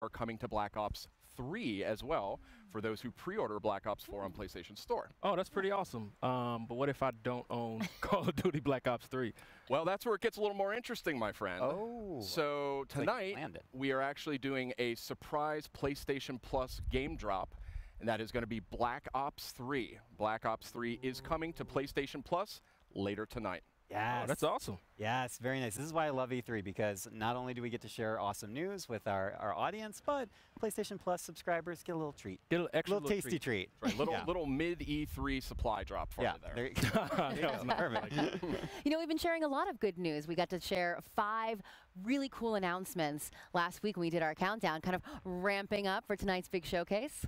are coming to Black Ops 3 as well for those who pre-order Black Ops 4 on PlayStation Store. Oh, that's pretty awesome. But what if I don't own Call of Duty Black Ops 3? Well, that's where it gets a little more interesting, my friend. Oh. So tonight, we are actually doing a surprise PlayStation Plus game drop, and that is going to be Black Ops 3. Black Ops 3 is coming to PlayStation Plus later tonight. Yes. Oh, that's awesome. Yes, very nice. This is why I love E3, because not only do we get to share awesome news with our audience, but PlayStation Plus subscribers get a little treat. Get a little extra little tasty treat. Right, little mid E3 supply drop for you there. There you go. That was perfect. You know, we've been sharing a lot of good news. We got to share 5 really cool announcements last week when we did our countdown, kind of ramping up for tonight's big showcase.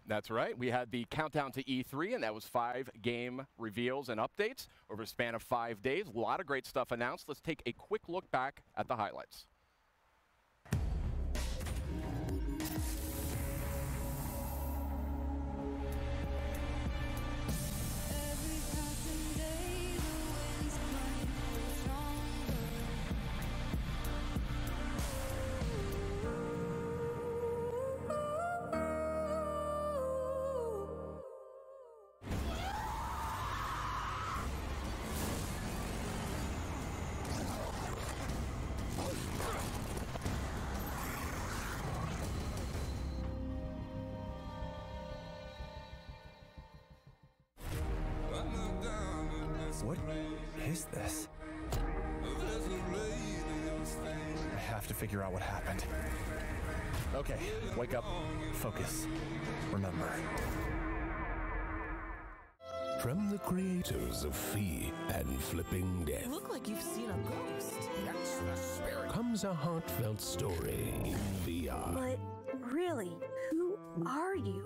That's right. We had the countdown to E3, and that was 5 game reveals and updates over a span of 5 days. A lot of great stuff announced. Let's take a quick look back at the highlights. What is this? I have to figure out what happened. Okay, wake up, focus, remember. From the creators of Fee and Flipping Death. Look like you've seen a ghost. That's the spirit. Comes a heartfelt story in VR. But really, who are you?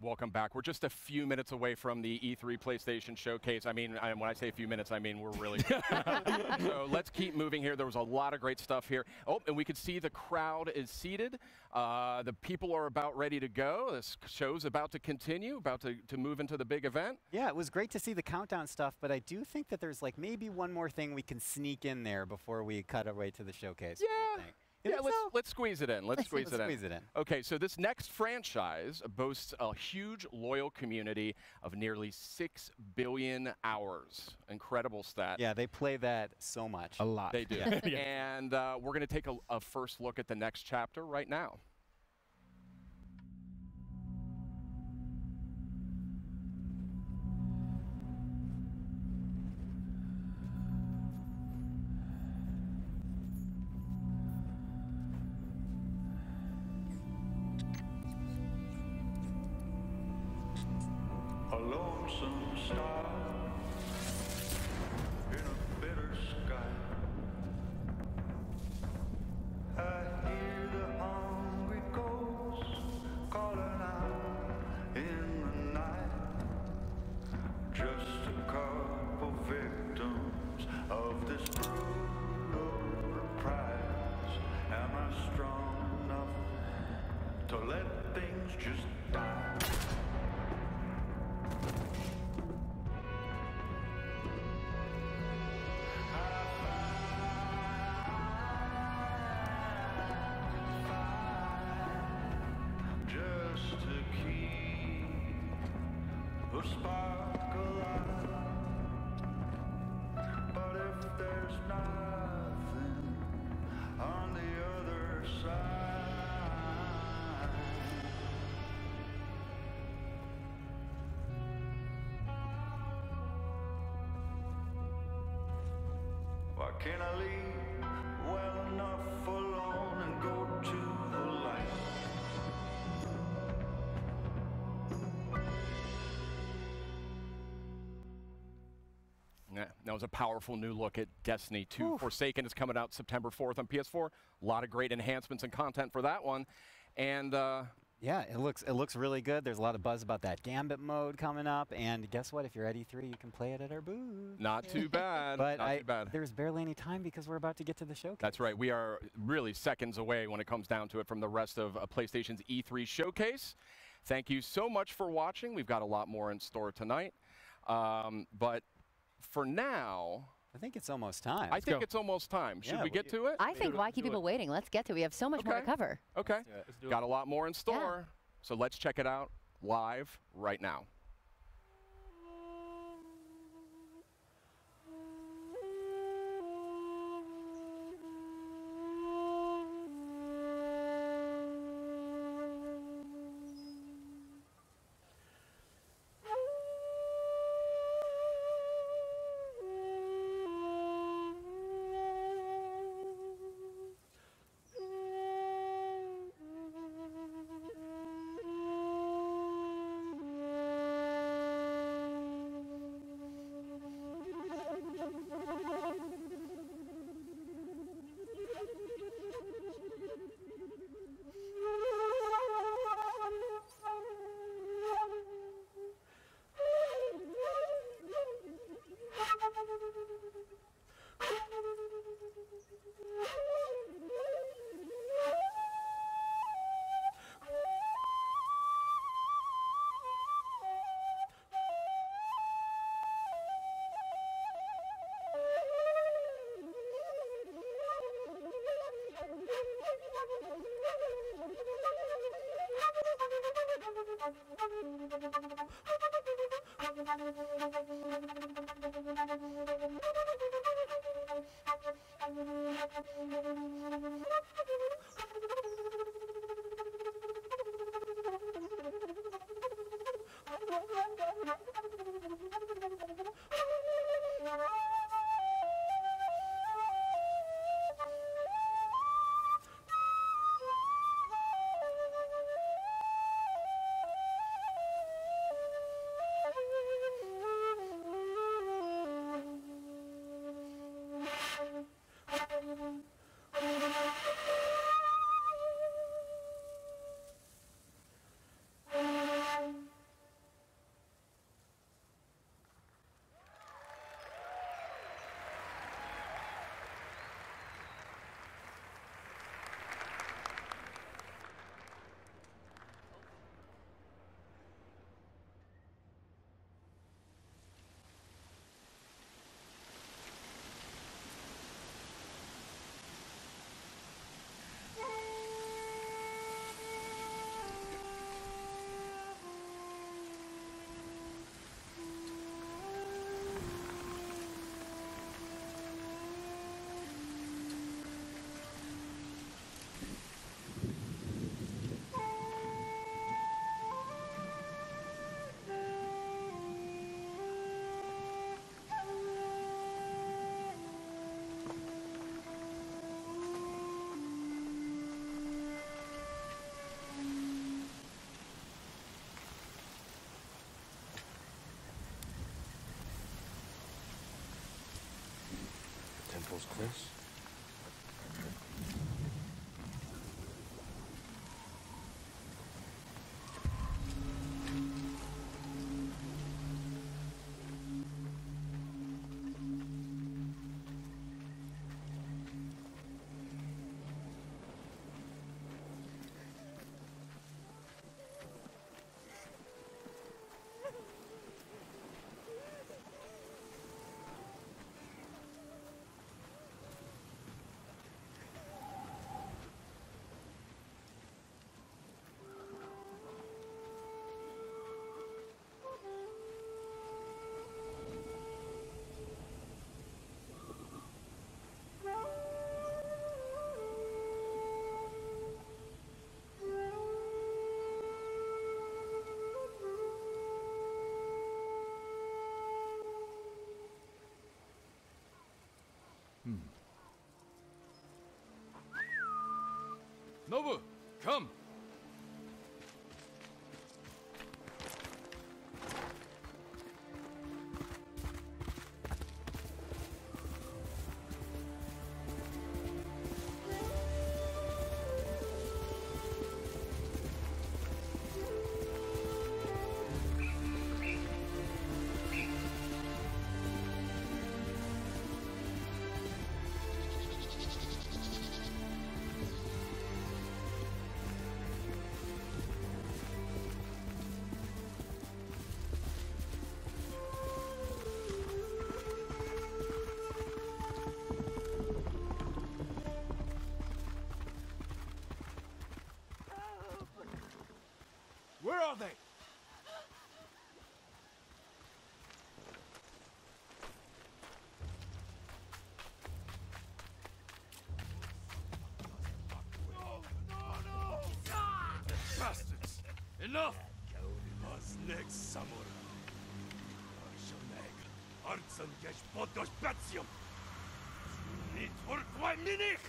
Welcome back. We're just a few minutes away from the E3 PlayStation Showcase. I mean, when I say a few minutes, I mean we're really So let's keep moving here. There was a lot of great stuff here. Oh, and we could see the crowd is seated. The people are about ready to go. This show's about to continue, about to move into the big event. Yeah, it was great to see the countdown stuff, but I do think that there's like maybe one more thing we can sneak in there before we cut away to the showcase. Yeah. Yeah, let's squeeze it in. Let's squeeze it in. Okay, so this next franchise boasts a huge, loyal community of nearly 6 billion hours. Incredible stat. Yeah, they play that so much. A lot. They do. And we're going to take a first look at the next chapter right now. A lonesome star in a bitter sky. I hear the hungry ghosts calling out in the night. Just a couple victims of this brutal prize. Am I strong enough to let things just die? A spark alive. But if there's nothing on the other side, why can't I leave well enough alone and go to the light? Yeah, that was a powerful new look at Destiny 2. Forsaken is coming out September 4th on PS4. A lot of great enhancements and content for that one. And Yeah, it looks really good. There's a lot of buzz about that Gambit mode coming up, and guess what? If you're at E3, you can play it at our booth. Not too bad. But Not too bad. there's barely any time because we're about to get to the showcase. That's right. We are really seconds away when it comes down to it from the rest of PlayStation's E3 showcase. Thank you so much for watching. We've got a lot more in store tonight. But for now, I think it's almost time. I think it's almost time. Should Yeah, we get to it? I think why keep people waiting? Let's get to it. We have so much more to Okay. cover. Okay. Let's do Got it. a lot more in store. So let's check it out live right now. Temple's close. Nobu, come! Enough! Was next samurai? Arshoneg, Artsan Gesh Potos Batsium! Nicht for 2 minutes!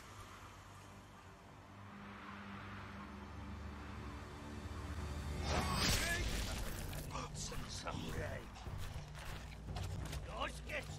Artsan Samurai! Los geht's!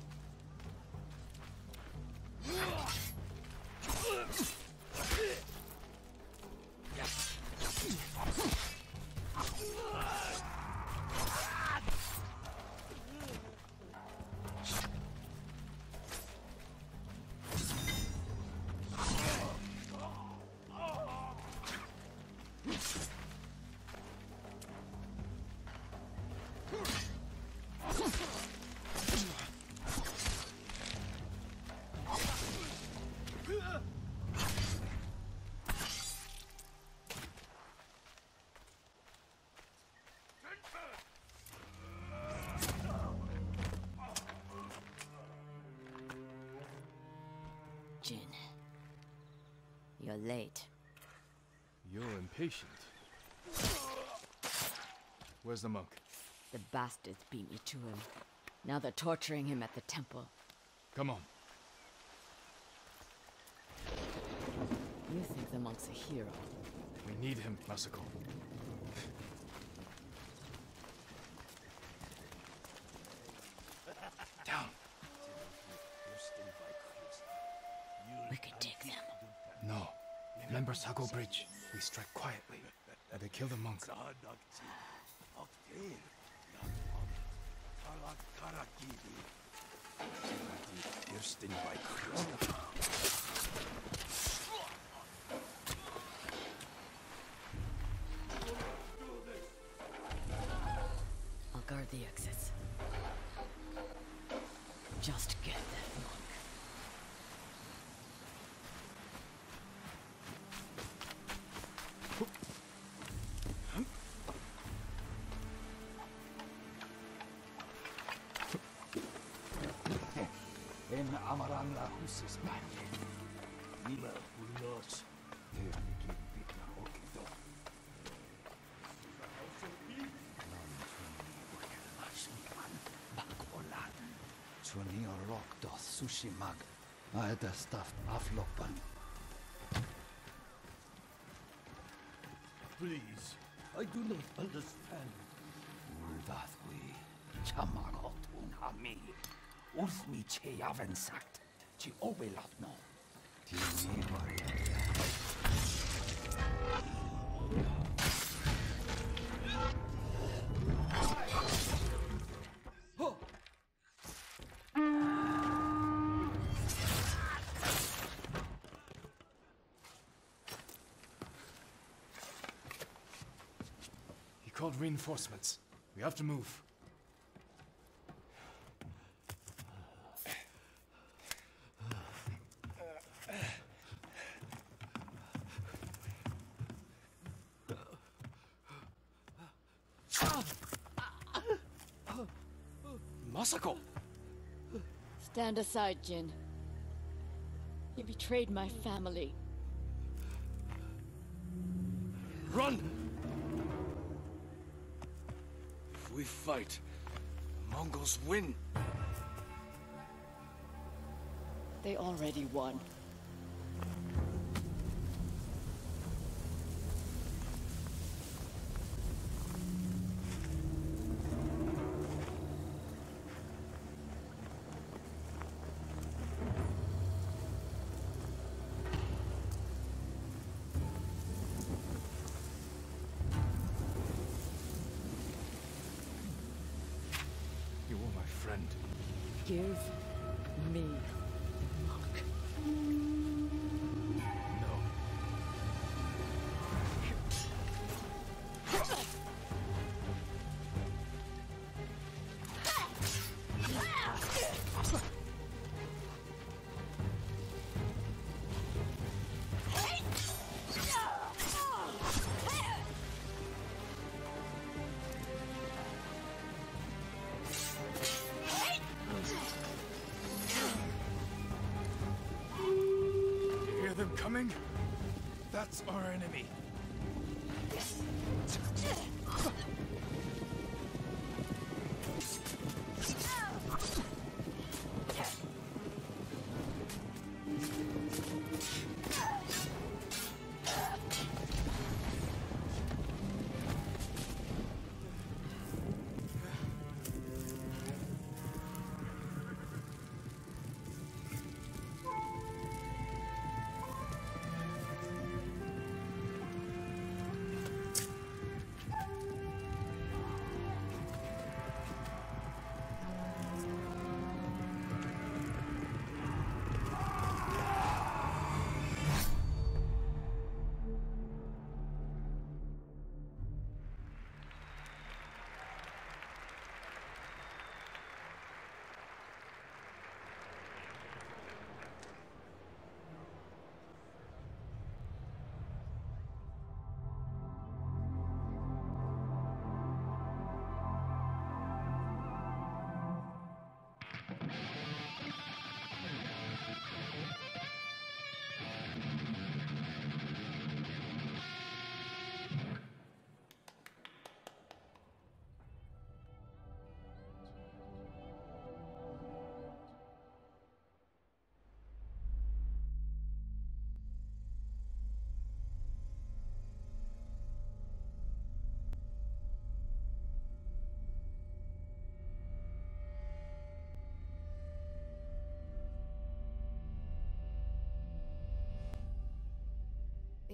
Jin, you're late. You're impatient. Where's the monk? The bastards beat me to him. Now they're torturing him at the temple. Come on. You think the monk's a hero? We need him, Masako. Down. We can take them. No. Remember Sago Bridge? We strike quietly. They kill the monk. I'll guard the exits. Just get that monk. En amaran la husis manje. Nila ulos. Chunio rock sushi mag. I had stuffed aflopan. Please, I do not understand. Uldath we. Chamagot unhami. Usmi che yaven sagt. Chi obelatno. Tini He called reinforcements. We have to move. Masako! Stand aside, Jin. You betrayed my family. Run! If we fight, the Mongols win. They already won. You were my friend. Give me the monk. No. You hear them coming? That's our enemy.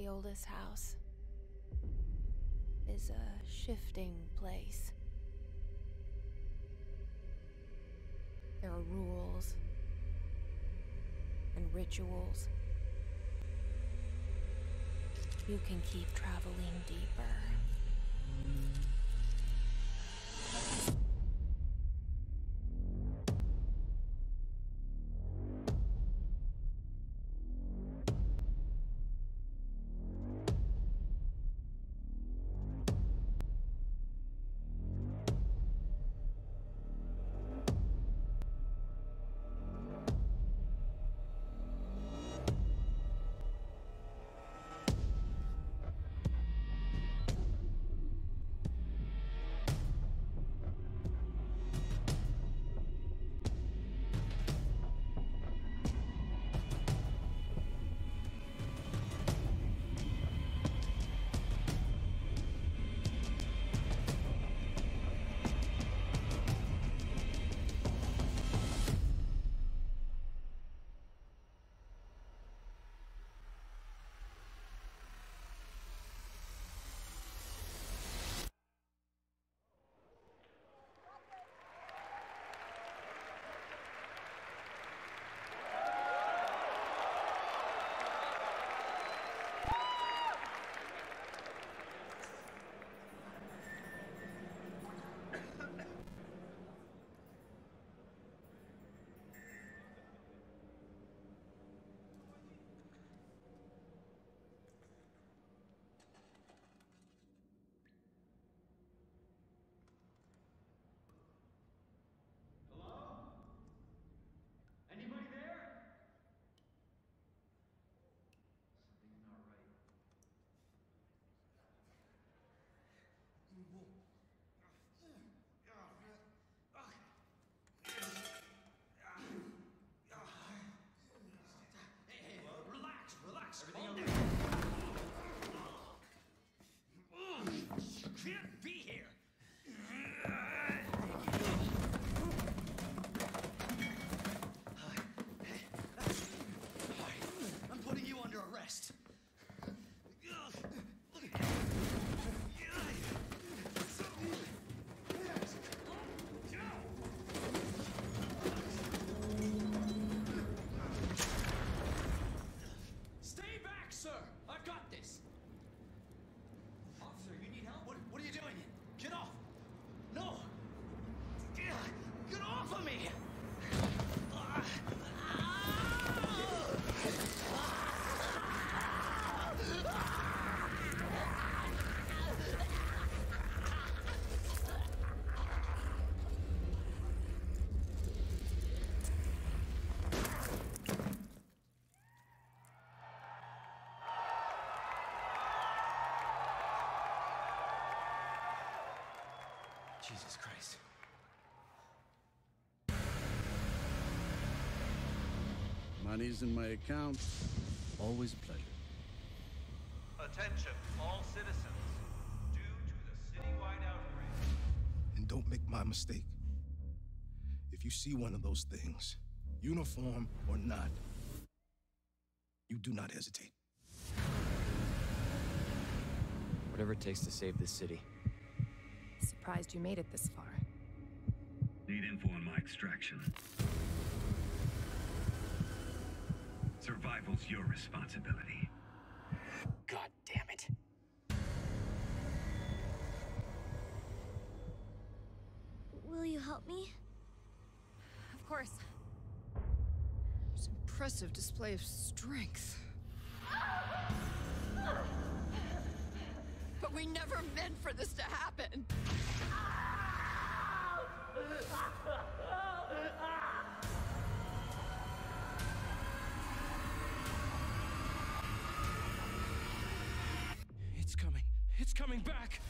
the oldest house is a shifting place. There are rules and rituals. You can keep traveling deeper. Jesus Christ. Money's in my account. Always a pleasure. Attention, all citizens. Due to the citywide outrage. And don't make my mistake. If you see one of those things, uniform or not, you do not hesitate. Whatever it takes to save this city. Surprised you made it this far. Need info on my extraction. Survival's your responsibility. God damn it. Will you help me? Of course. It's an impressive display of strength. But we never meant for this to happen. It's coming. It's coming back.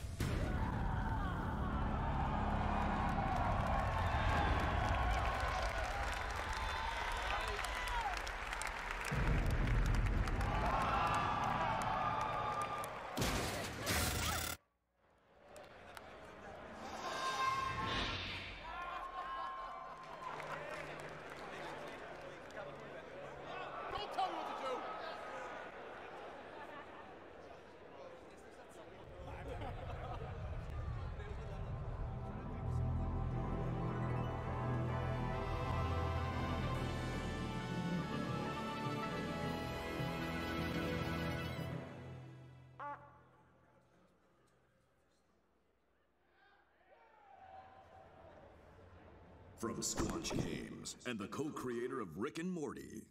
From Squanch Games and the co-creator of Rick and Morty.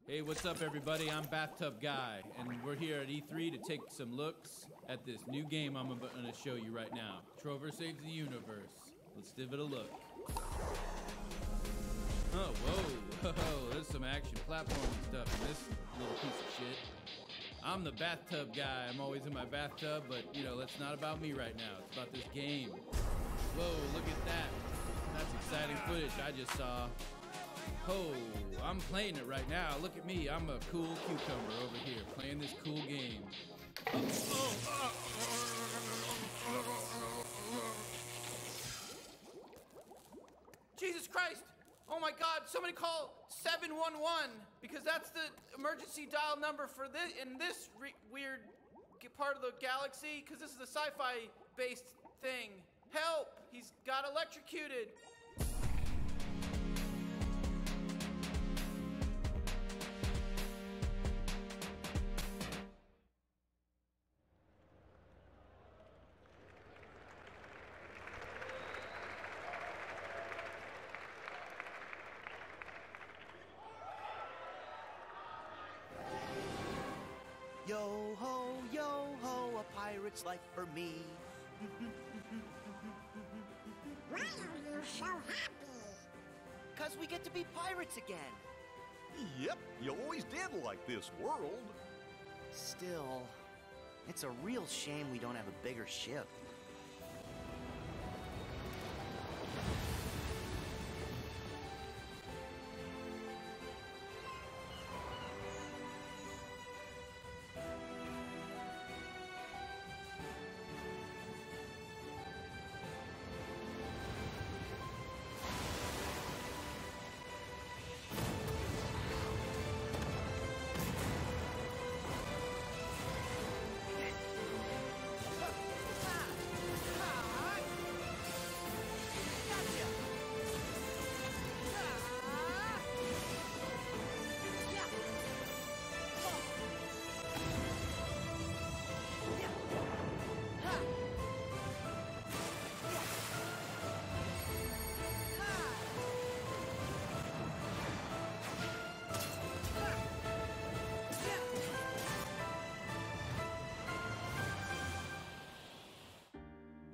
Hey, what's up, everybody? I'm Bathtub Guy, and we're here at E3 to take some looks at this new game I'm going to show you right now. Trover Saves the Universe. Let's give it a look. Oh, whoa, there's some action platforming stuff in this little piece of shit. I'm the bathtub guy. I'm always in my bathtub, but, you know, that's not about me right now. It's about this game. Whoa, look at that. That's exciting footage I just saw. Oh, I'm playing it right now. Look at me. I'm a cool cucumber over here playing this cool game. Jesus Christ! Oh my God, somebody call 711 because that's the emergency dial number for this in this weird part of the galaxy because this is a sci-fi based thing. Help! He's got electrocuted. Yo ho, a pirate's life for me. Why are you so happy? 'Cause we get to be pirates again. Yep, you always did like this world. Still, it's a real shame we don't have a bigger ship.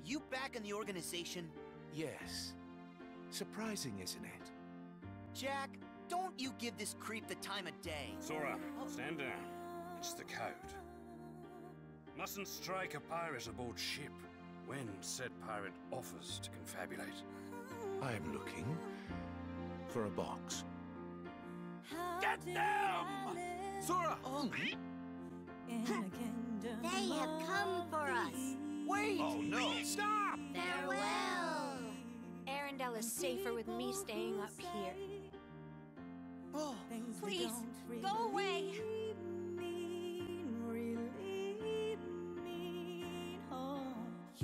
You back in the organization? Yes. Surprising, isn't it? Jack, don't you give this creep the time of day. Sora, stand down. It's the code. Mustn't strike a pirate aboard ship when said pirate offers to confabulate. I'm looking for a box. Get them! Sora! They have come for us. Wait! Oh no! Stop! Farewell! Arendelle is safer with me staying up here. Oh, please, go away!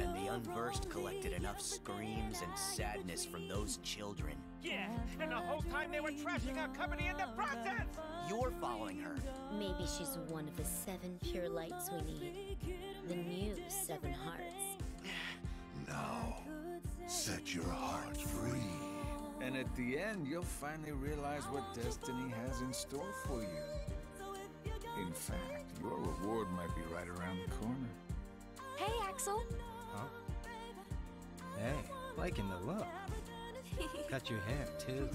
And the unversed collected enough screams and sadness from those children. Yeah, and the whole time they were trashing our company in the process! You're following her. Maybe she's one of the 7 pure lights we need. The new 7 hearts. Now, set your heart free. And at the end, you'll finally realize what destiny has in store for you. In fact, your reward might be right around the corner. Hey, Axel. Huh? Hey, liking the look. Cut your hair, too.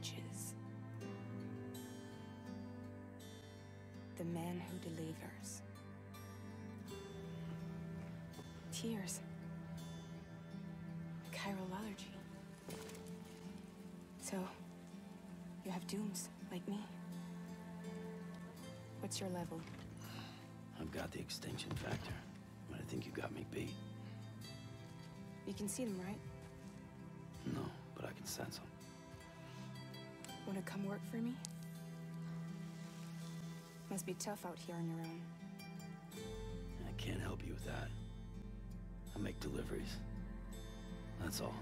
touches. The man who delivers. Tears. Chiral allergy. So, you have dooms, like me. What's your level? I've got the extinction factor, but I think you got me beat. You can see them, right? No, but I can sense them. Want to come work for me? Must be tough out here on your own. I can't help you with that. I make deliveries. That's all.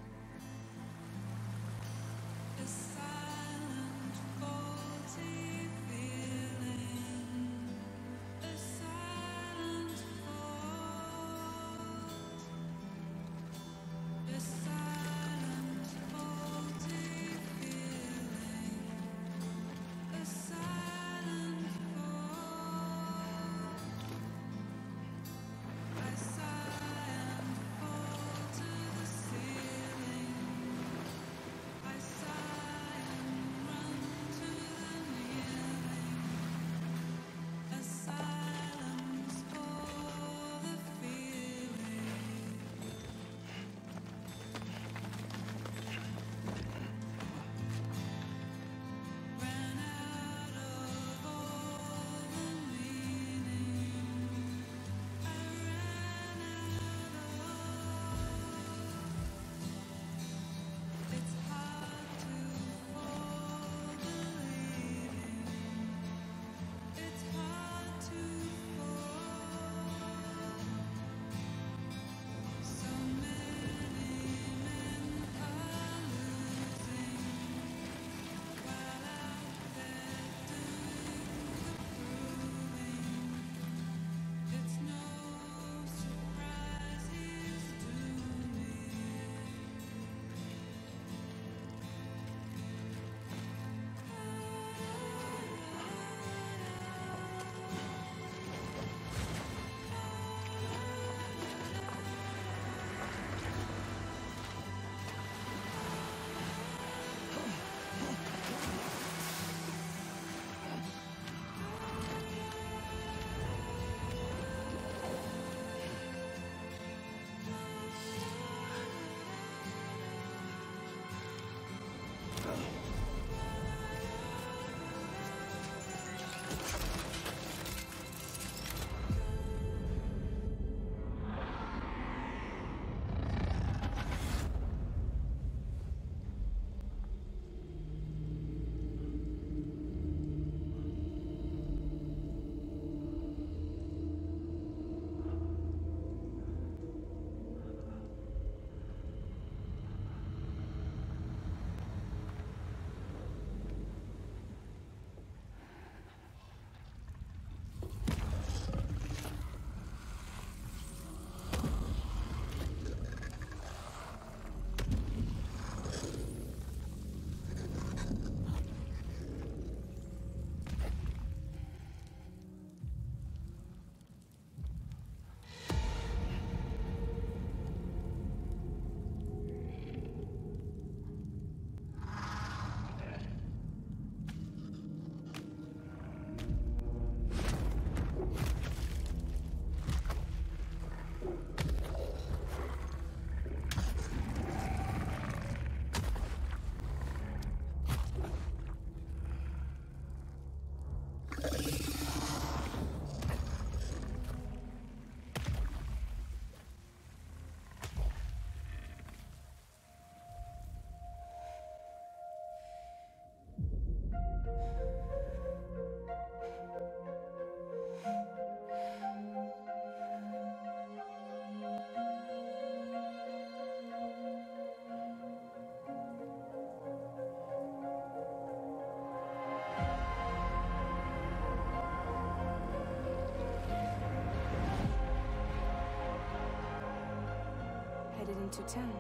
To town.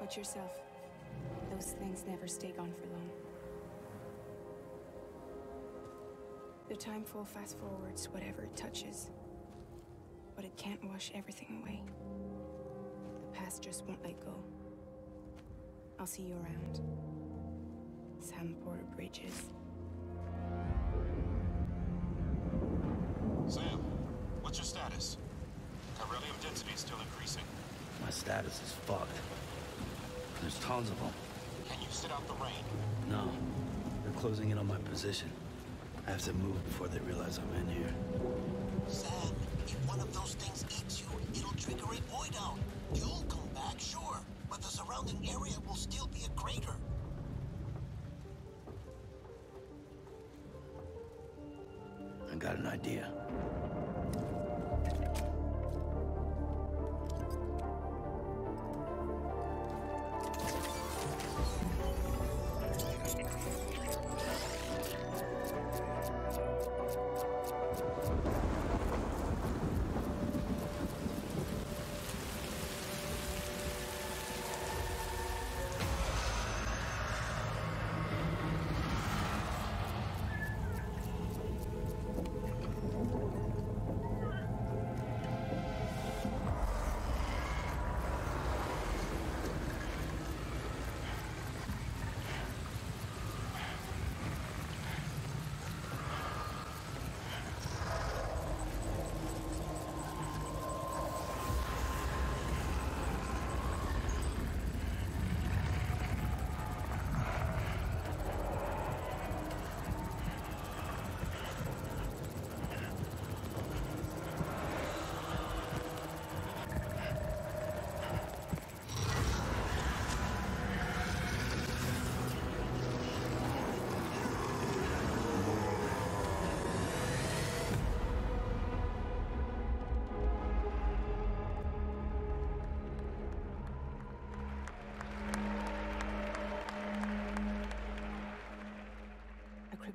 Watch yourself. Those things never stay gone for long. The time fall fast forwards whatever it touches, but it can't wash everything away. past just won't let go. I'll see you around. Sandport Bridges. Sam, what's your status? Chiralium density is still increasing. My status is fucked. There's tons of them. Can you sit out the rain? No. They're closing in on my position. I have to move before they realize I'm in here. Sam, if one of those things eats you, it'll trigger a void out. You'll come back, sure, but the surrounding area will still be a crater. I got an idea.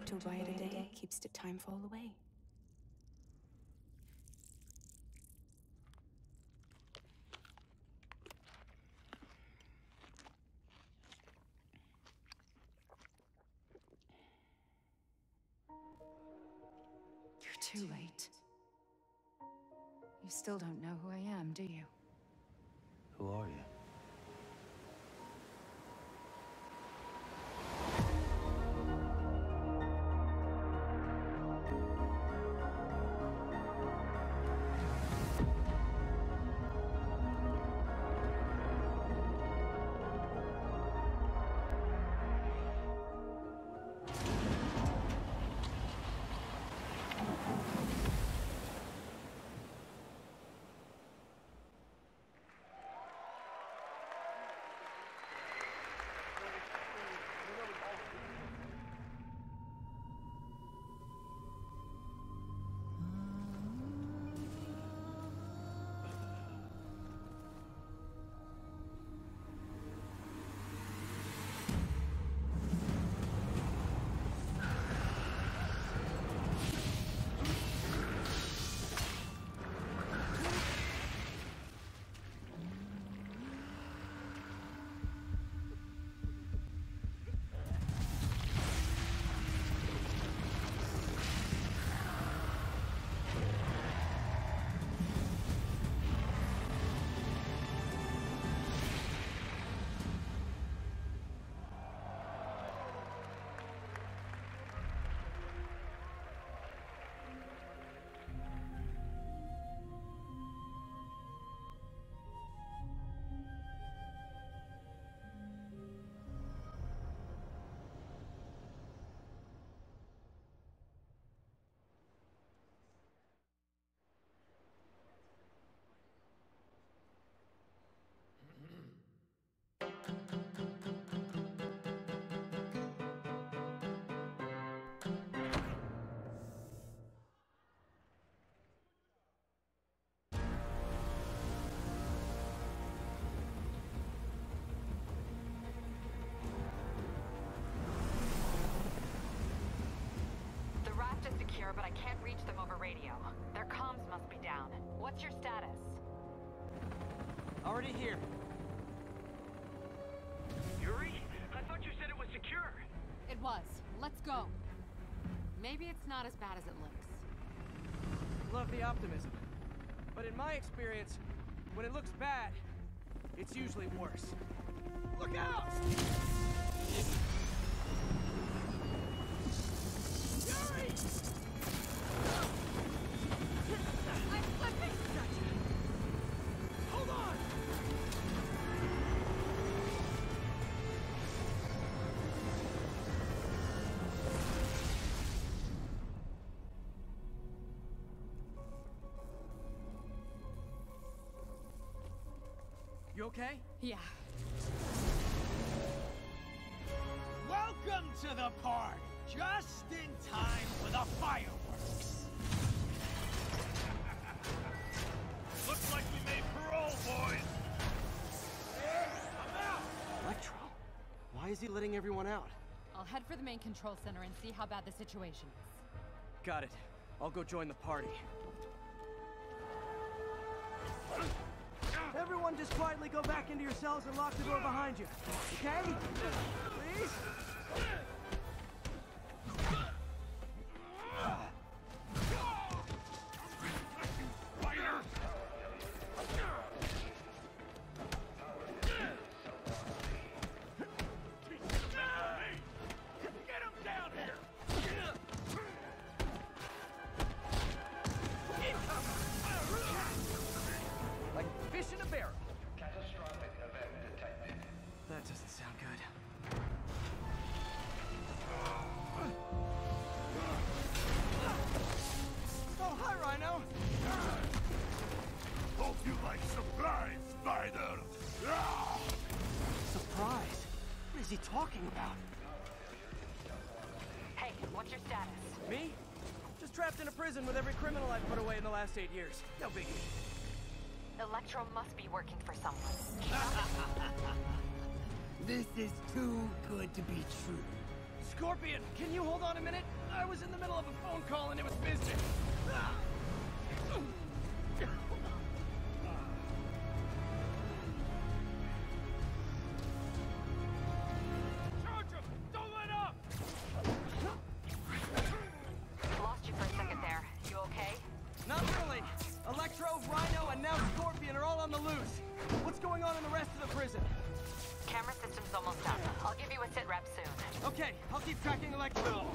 To buy it a day keeps the time fall away. You're too late. You still don't know who I am, do you? Who are you? But I can't reach them over radio. Their comms must be down. What's your status? Already here. Yuri? I thought you said it was secure. It was. Let's go. Maybe it's not as bad as it looks. Love the optimism. But in my experience, when it looks bad, It's usually worse. Look out! Yuri! I'm slipping! Gotcha. Hold on! You okay? Yeah. Welcome to the party! Just in time for the fireworks! Looks like we made parole, boys! I'm out! Electro, why is he letting everyone out? I'll head for the main control center and see how bad the situation is. Got it. I'll go join the party. Everyone just quietly go back into your cells and lock the door behind you. Okay? Please? Like fish in a barrel. Catastrophic event detected. That doesn't sound good. Oh, hi, Rhino. Hope you like surprise, Spider! Surprise? What is he talking about? Hey, what's your status? Me? Just trapped in a prison with every criminal I've put away in the last 8 years. No biggie. Electro must be working for someone. This is too good to be true. Scorpion, can you hold on a minute? I was in the middle of a phone call and it was business. Charge him! Don't let up! Lost you for a second there. You okay? Not really. Electro, Rhino, and now Scorpion are all on the loose. What's going on in the rest of the prison? Camera system's almost up. I'll give you a sit rep soon. Okay, I'll keep tracking Electro.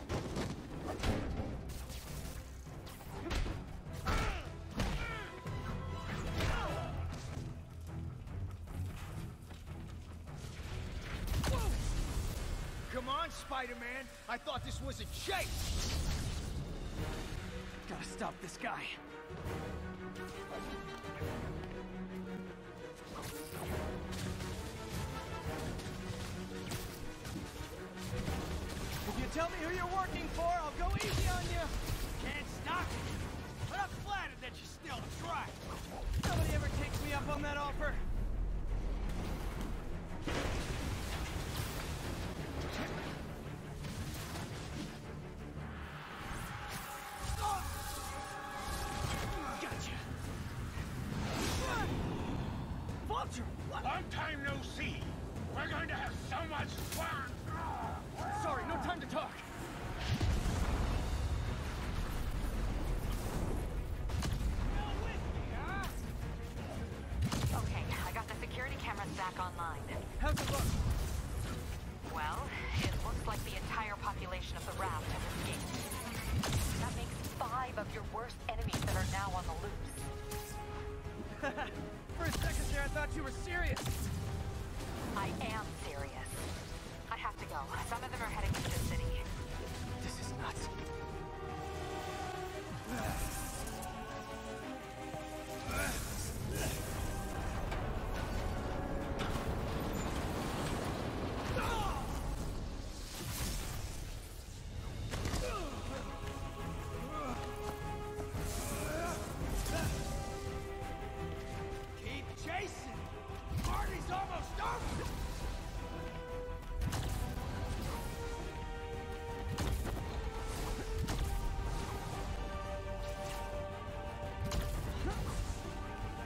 Come on, Spider-Man. I thought this was a chase. Gotta stop this guy. If you tell me who you're working for, I'll go easy on you. Can't stop it. But I'm flattered that you still try. Nobody ever takes me up on that offer. Gotcha. Vulture! What? Long time no see! We're going to have so much fun! Sorry, no time to talk. Okay, I got the security cameras back online. How's it look? Well, it looks like the entire population of the raft has escaped. That makes 5 of your worst enemies that are now on the loose. For a second there, I thought you were serious. I am serious. I have to go. Some of them are heading into the city. This is nuts. Keep chasing. Party's almost over.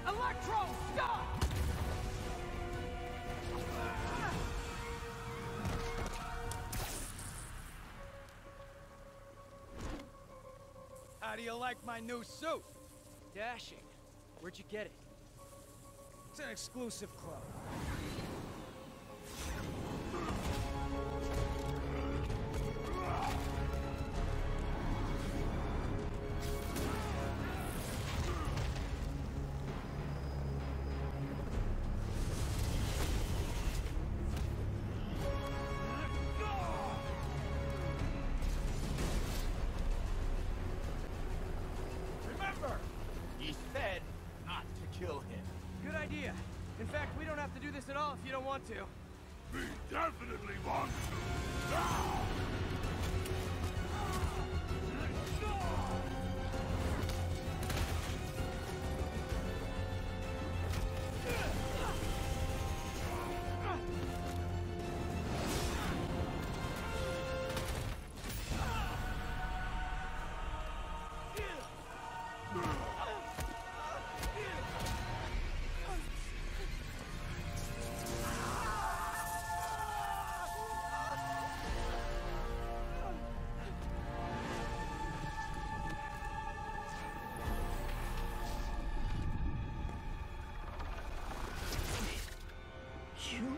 Electro, stop! How do you like my new suit? Dashing. Where'd you get it? It's an exclusive club. Remember, he said not to kill him. Good idea. In fact, we don't have to do this at all if you don't want to. We definitely want to. You?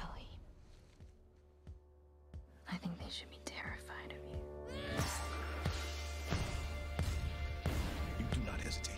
Ellie. I think they should be terrified of you. You do not hesitate.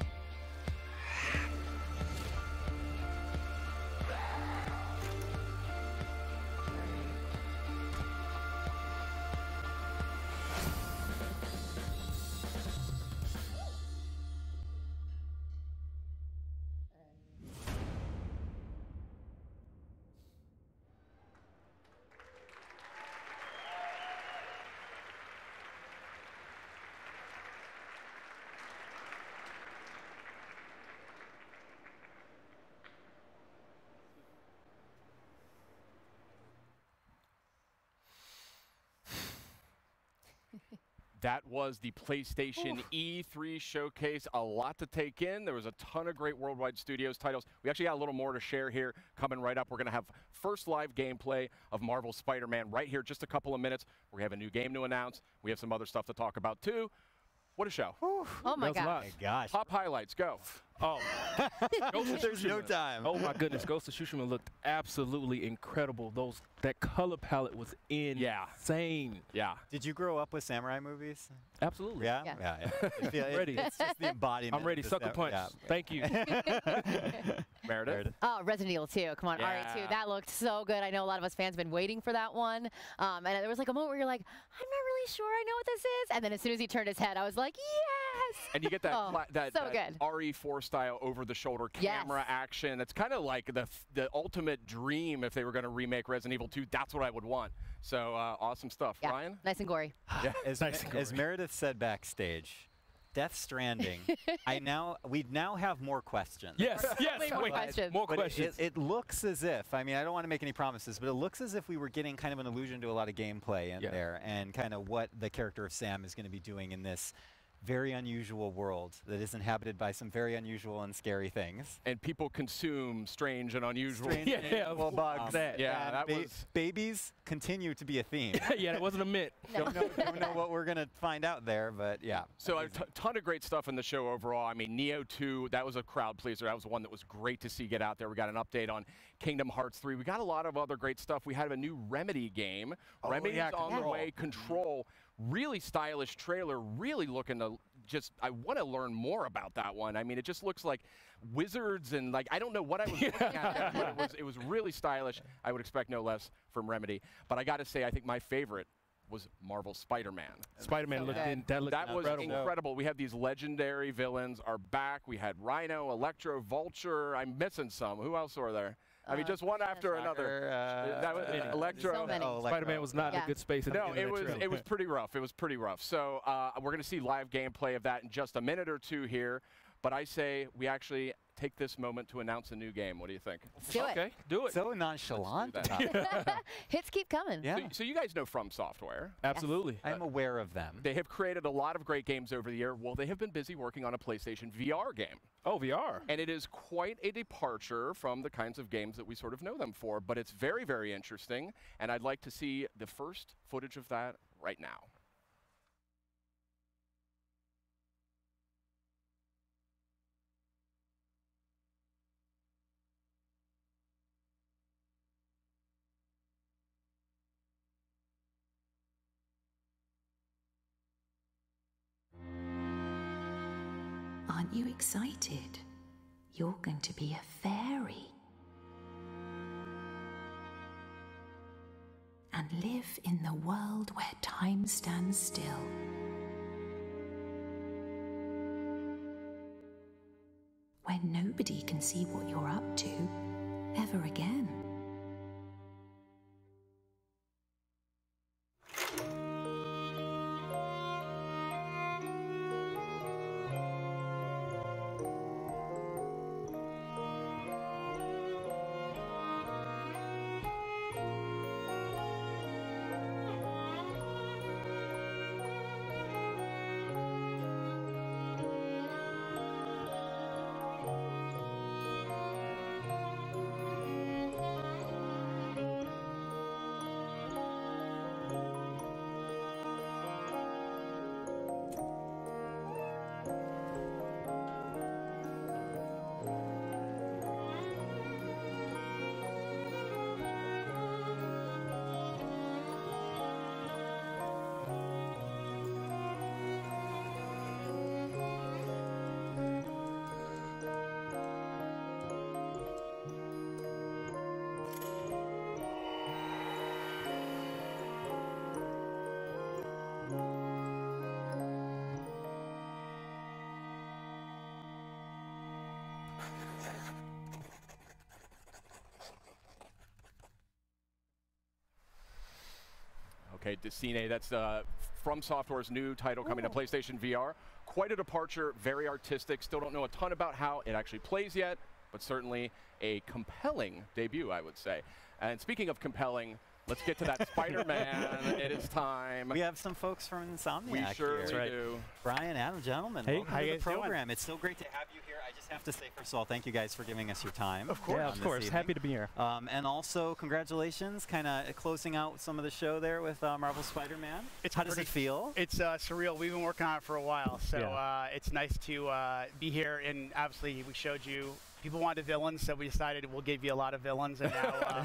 That was the PlayStation E3 showcase. A lot to take in. There was a ton of great worldwide studios titles. We actually got a little more to share here coming right up. We're going to have first live gameplay of Marvel's Spider-Man right here, just a couple of minutes. We have a new game to announce. We have some other stuff to talk about too. What a show. Oh my gosh. Pop highlights, go. Oh, There's no time. Oh my goodness, Ghost of Tsushima looked absolutely incredible. That color palette was insane. Yeah. Did you grow up with samurai movies? Absolutely. Yeah. Ready. It's just the embodiment. I'm ready. of Sucker punch. Yeah. Thank you. Meredith. Oh, Resident Evil 2. Come on, Yeah. RE2. That looked so good. I know a lot of us fans have been waiting for that one. And there was like a moment where you're like, I'm not really sure I know what this is. And then as soon as he turned his head, I was like, yes. And you get that that so good. RE4 style over-the-shoulder camera action. It's kind of like the ultimate dream if they were going to remake Resident Evil 2. That's what I would want. So awesome stuff. Yeah. Ryan? Nice and gory. Yeah. As Meredith said backstage, Death Stranding. We now have more questions. Yes. More questions. More But questions. It looks as if, I mean, I don't want to make any promises, but it looks as if we were getting kind of an allusion to a lot of gameplay in there and kind of what the character of Sam is going to be doing in this very unusual world that is inhabited by some very unusual and scary things. And people consume strange and unusual. Bugs. Yeah, that was... Babies continue to be a theme. Yeah, that wasn't a myth. Don't know what we're going to find out there, but yeah. So a ton of great stuff in the show overall. I mean, Neo 2, that was a crowd pleaser. That was one that was great to see get out there. We got an update on Kingdom Hearts 3. We got a lot of other great stuff. We had a new Remedy game. Remedy's on the way. Control. Really stylish trailer, really looking to just, I want to learn more about that one. I mean, it just looks like wizards and like, I don't know what I was looking at there, but it was really stylish. I would expect no less from Remedy. But I got to say, I think my favorite was Marvel's Spider-Man. Spider-Man looked that was incredible. We have these legendary villains are back. We had Rhino, Electro, Vulture. I'm missing some. Who else were there? I mean, just one after another. That was Electro. Spider-Man was not in a good space. No, it was pretty rough. It was pretty rough. So we're going to see live gameplay of that in just a minute or two here. But I say we actually take this moment to announce a new game. What do you think? Do it. Okay, do it. So nonchalant. Hits keep coming. Yeah. So you guys know From Software. Absolutely. I'm aware of them. They have created a lot of great games over the year. Well, they have been busy working on a PlayStation VR game. Oh, VR. And it is quite a departure from the kinds of games that we sort of know them for, but it's very, very interesting, and I'd like to see the first footage of that right now. Aren't you excited? You're going to be a fairy. And live in the world where time stands still. Where nobody can see what you're up to ever again. Okay, Decine, that's From Software's new title coming to PlayStation VR. Quite a departure, very artistic. Still don't know a ton about how it actually plays yet, but certainly a compelling debut, I would say. And speaking of compelling, let's get to that Spider-Man. It is time. We have some folks from Insomniac We sure here. do. Brian, Adam, gentlemen, hey, welcome how to you the guys doing? program. It's so great to have you here. I just have to say, first of all, thank you guys for giving us your time. Of course. Yeah, of course. Happy to be here. And also, congratulations, kind of closing out some of the show there with Marvel Spider-Man. How does it feel? It's surreal. We've been working on it for a while, so it's nice to be here. And obviously, we showed you. People wanted villains, so we decided we'll give you a lot of villains. And now,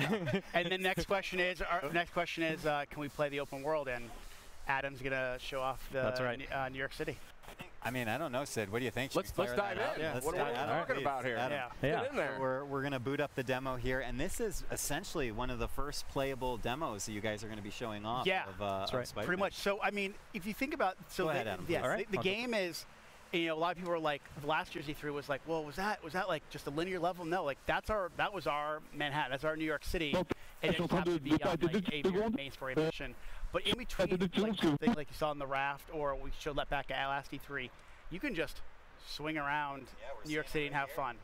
and the next question is, can we play the open world? And Adam's gonna show off the New York City. I mean, I don't know, Sid. What do you think? Let's dive in. Yeah, what are we talking about here? Adam. Get in there. We're going to boot up the demo here, and this is essentially one of the first playable demos that you guys are going to be showing off. Yeah, of Spider-Man. Pretty much. So, I mean, if you think about, Go ahead, Adam. Yes, the game is. You know, a lot of people were like, last year's E3 was like, well, was that like just a linear level? No, like that was our Manhattan, that's our New York City, and it happened to be on like a main story mission. But in between, like something like you saw on the raft, or we showed that back at last E3, you can just swing around New York City and have fun.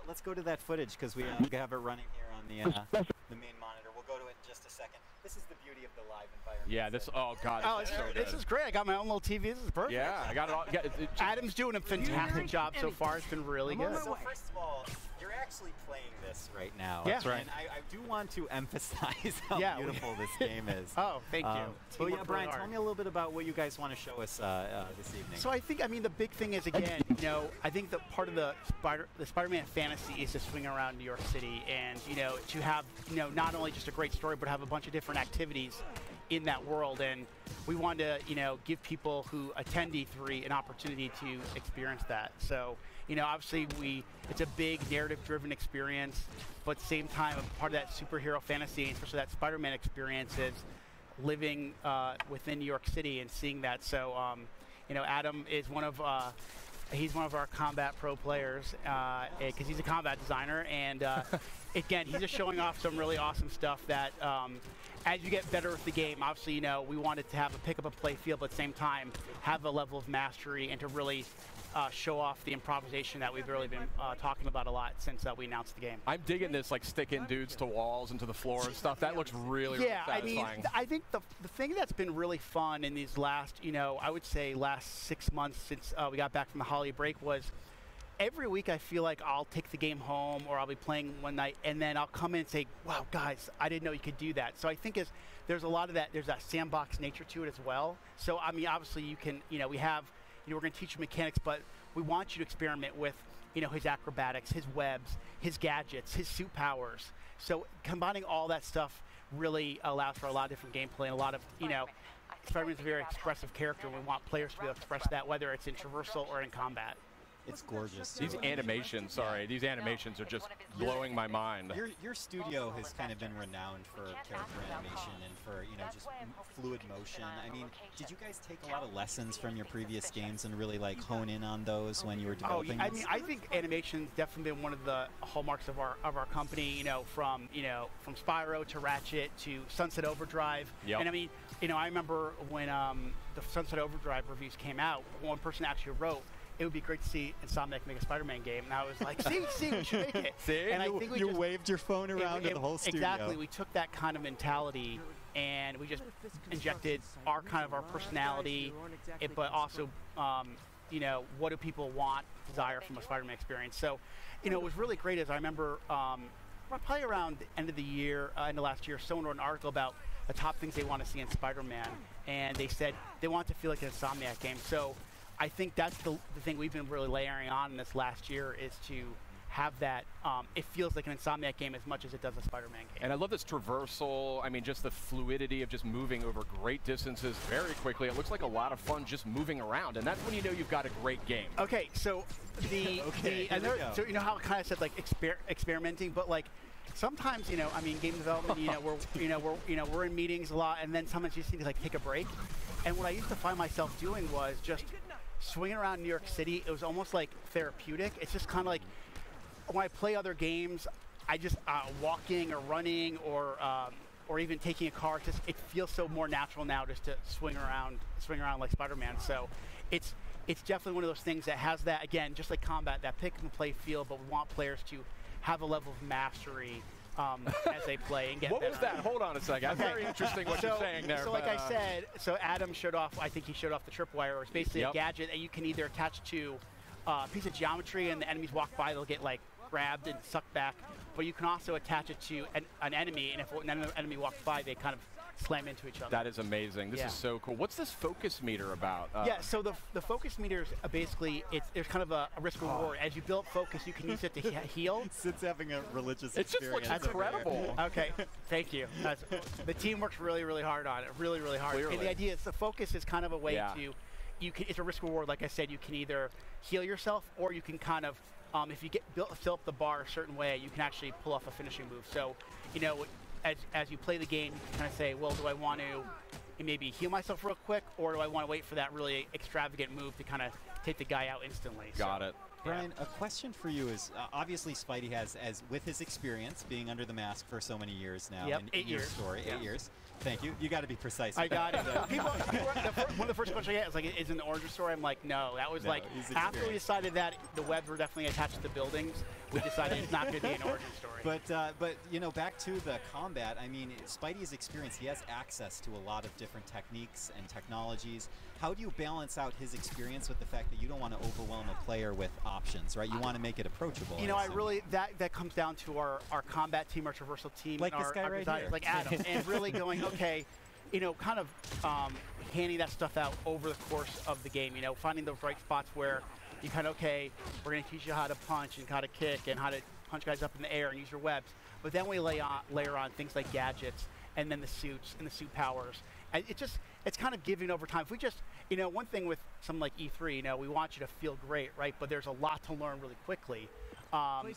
Let's go to that footage because we have it running here on the main monitor. We'll go to it in just a second. This is the beauty of the live environment. Yeah, this. Oh God. Oh, this is great. I got my own little TV. This is perfect. Yeah, I got it all. Adam's doing a fantastic job so far. It's been really good. So first of all, you're actually playing this right now. That's right. And I do want to emphasize how beautiful this game is. Oh, thank you. But yeah, Brian, tell me a little bit about what you guys want to show us this evening. So I mean, the big thing is, again, you know, I think that part of the Spider-Man fantasy is to swing around New York City and, you know, to have, you know, not only just a great story, but have a bunch of different activities in that world. And we wanted to, you know, give people who attend E3 an opportunity to experience that. So, you know, obviously it's a big narrative-driven experience, but at the same time, a part of that superhero fantasy, especially that Spider-Man experience, is living within New York City and seeing that. So, you know, Adam is he's one of our combat pro players because he's a combat designer, and again, he's just showing off some really awesome stuff that as you get better with the game, obviously, you know, we wanted to have a pick up and play feel, but at the same time have a level of mastery and to really show off the improvisation that we've really been talking about a lot since we announced the game. I'm digging this, like sticking dudes to walls and to the floor and stuff. That looks really, really satisfying. I mean, I think the thing that's been really fun in these last, I would say last 6 months since we got back from the holiday break was every week I feel like I'll take the game home or I'll be playing one night and then I'll come in and say, wow, guys, I didn't know you could do that. So I think there's a lot of that, there's that sandbox nature to it as well. So, I mean, obviously you can, we have, we're going to teach you mechanics, but we want you to experiment with, his acrobatics, his webs, his gadgets, his suit powers. So combining all that stuff really allows for a lot of different gameplay and a lot of, Spider-Man's a very expressive character, and we want players to be able to express that, whether it's in traversal or in combat. It's gorgeous. These animations, these animations are just blowing my mind. Your studio has kind of been renowned for character animation and for, just fluid motion. I mean, did you guys take a lot of lessons from your previous games and really like hone in on those when you were developing? I mean, I think animation's definitely been one of the hallmarks of our company. From Spyro to Ratchet to Sunset Overdrive. Yep. And I mean, I remember when the Sunset Overdrive reviews came out, one person actually wrote, it would be great to see Insomniac make a Spider-Man game. And I was like, see, we should make it. See, and I think you waved your phone around the whole studio. Exactly. We took that kind of mentality and we just injected our personality, but also, what do people want, desire from a Spider-Man experience. So, it was really great as I remember probably around the end of the year, end of last year, someone wrote an article about the top things they want to see in Spider-Man. And they said they want to feel like an Insomniac game. So I think that's the thing we've been really layering on in this last year is to have that, it feels like an Insomniac game as much as it does a Spider-Man game. And I love this traversal, I mean, just the fluidity of just moving over great distances very quickly. It looks like a lot of fun just moving around, and that's when you know you've got a great game. Okay, so so you know how I kind of said like experimenting, but like sometimes, I mean, game development, we're in meetings a lot, and then sometimes you just need to like take a break. And what I used to find myself doing was just swinging around New York City. It was almost like therapeutic. It's just kind of like when I play other games, I just walking or running or even taking a car. It feels so more natural now just to swing around like Spider-Man. So it's definitely one of those things that has that, again, just like combat, that pick and play feel. But we want players to have a level of mastery as they play and get What better. was that? Hold on a second. That's very interesting what you're saying there. So like I said, Adam showed off, I think he showed off the tripwire. It's basically a gadget that you can either attach to a piece of geometry and the enemies walk by, they'll get like grabbed and sucked back. But you can also attach it to an enemy, and if an enemy walks by, they kind of slam into each other. That is amazing. This is so cool. What's this focus meter about? So the focus meter is basically, there's kind of a risk reward. As you build focus, you can use it to heal. Sid's having a religious experience. It just looks incredible. Okay, thank you. The team works really, really hard on it. Really, really hard. Clearly. And the idea is the focus is kind of a way to, it's a risk reward. Like I said, you can either heal yourself or you can kind of, if you fill up the bar a certain way, you can actually pull off a finishing move. So, as you play the game, you can kind of say, well, do I want to maybe heal myself real quick, or do I want to wait for that really extravagant move to kind of take the guy out instantly? Got it. Brian, a question for you is, obviously Spidey has, with his experience being under the mask for so many years now, Yep, in 8 your years. story, 8 years. Thank you. You got to be precise. I got it. One of the first questions I get is like, is it an origin story? I'm like, no. That was like, after we decided that the webs were definitely attached to the buildings, we decided it's not going to be an origin story. But back to the combat, I mean, Spidey's experience, he has access to a lot of different techniques and technologies. How do you balance out his experience with the fact that you don't want to overwhelm a player with options, right? You want to make it approachable. That comes down to our combat team, our traversal team, like and this guy our right designers, here. like Adam, and really going, okay, kind of handing that stuff out over the course of the game, finding those right spots where you kind of, okay, we're going to teach you how to punch and how to kick and how to punch guys up in the air and use your webs. But then we layer on things like gadgets and then the suits and the suit powers. And it's kind of giving over time. If we just, one thing with something like E3, we want you to feel great, right? But there's a lot to learn really quickly. Normal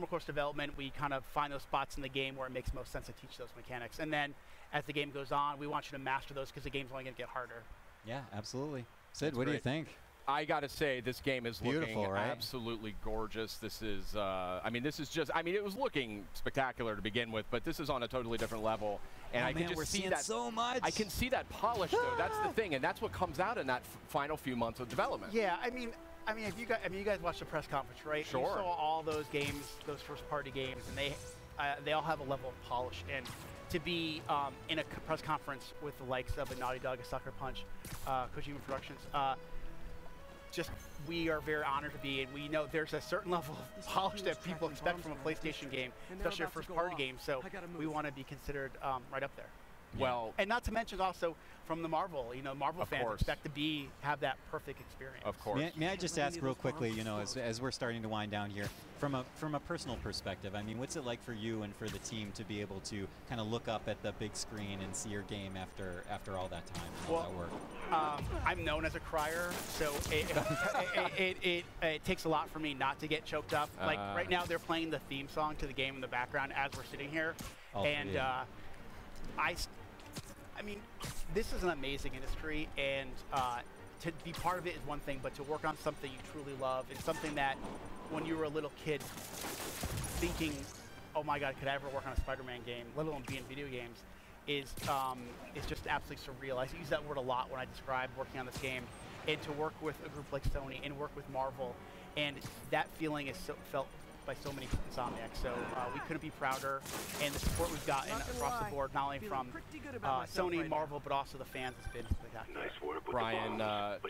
course development, we kind of find those spots in the game where it makes most sense to teach those mechanics. And then as the game goes on, we want you to master those because the game's only going to get harder. Yeah, absolutely. Sid, what do you think? I got to say, this game is beautiful, looking right? absolutely gorgeous. This is, it was looking spectacular to begin with, but this is on a totally different level. And I can man, just we're see seeing that so much. I can see that polish though. That's the thing, and that's what comes out in that final few months of development. Yeah, I mean, if you guys watched the press conference, right? Sure. You saw all those games, those first-party games, and they all have a level of polish. And to be in a press conference with the likes of a Naughty Dog, a Sucker Punch, Kojima Productions, we are very honored to be, and we know there's a certain level of polish that people expect from a PlayStation game, especially a first-party game. So we want to be considered right up there. Well, and not to mention also from the Marvel, Marvel fans course. expect to have that perfect experience. Of course. May I just ask real quickly, as we're starting to wind down here, from a personal perspective, I mean, what's it like for you and for the team to be able to kind of look up at the big screen and see your game after all that time and all that work? I'm known as a crier, so it takes a lot for me not to get choked up. Like right now, they're playing the theme song to the game in the background as we're sitting here, and I mean, this is an amazing industry, and to be part of it is one thing, but to work on something you truly love and something that when you were a little kid thinking, oh my God, could I ever work on a Spider-Man game, let alone be in video games, is just absolutely surreal. I use that word a lot when I describe working on this game, and to work with a group like Sony and work with Marvel, and that feeling is felt by so many Insomniacs, so we couldn't be prouder, and the support we've gotten across the board, not only from Sony, Marvel, but also the fans, has been spectacular. Nice work with Brian,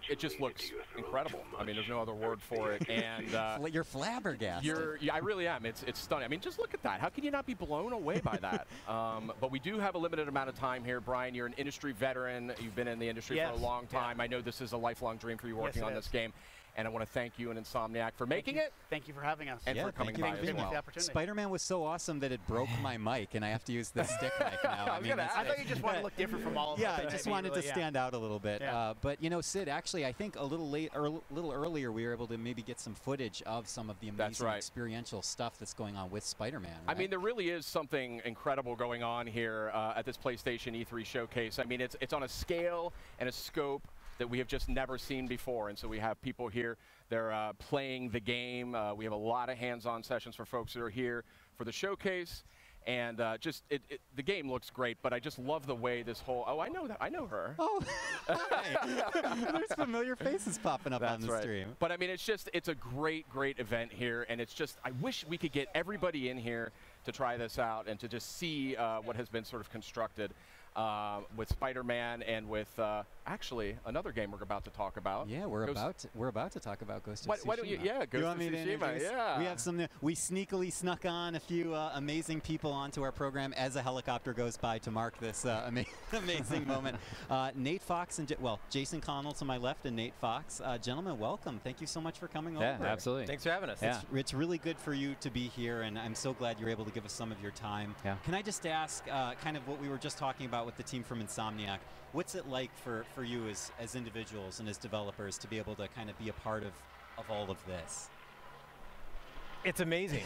it just looks incredible. I mean, there's no other word for it, and you're flabbergasted. I really am. It's stunning. I mean, just look at that. How can you not be blown away by that? But we do have a limited amount of time here, Brian. You're an industry veteran. You've been in the industry for a long time. I know this is a lifelong dream for you working on this game. And I want to thank you and Insomniac for making it. Thank you for having us. And for coming by as well. Spider-Man was so awesome that it broke my mic, and I have to use this stick mic now. I thought you just wanted to look different from all of us. Yeah, I just wanted to stand out a little bit. Yeah. But Sid, actually, I think a little earlier, we were able to maybe get some footage of some of the amazing experiential stuff that's going on with Spider-Man. Right? I mean, there really is something incredible going on here at this PlayStation E3 showcase. I mean, it's on a scale and a scope that we have just never seen before. And so we have people here, they're playing the game. We have a lot of hands-on sessions for folks that are here for the showcase. And the game looks great, but I just love the way this whole, I know her. Oh, hi. There's familiar faces popping up on the stream. But I mean, it's a great event here. And it's just, I wish we could get everybody in here to try this out and to just see what has been sort of constructed. With Spider-Man and with actually another game we're about to talk about. Yeah, we're about to talk about Ghost of Tsushima. Why don't you? Yeah, Ghost of Tsushima. Yeah, we have some. We sneakily snuck on a few amazing people onto our program as a helicopter goes by to mark this amazing moment. Nate Fox and Jason Connell to my left and Nate Fox. Gentlemen, welcome. Thank you so much for coming over. Yeah, absolutely. Thanks for having us. It's really good for you to be here, and I'm so glad you're able to give us some of your time. Yeah. Can I just ask, kind of what we were just talking about with the team from Insomniac, what's it like for you as individuals and as developers to be able to kind of be a part of all of this? It's amazing.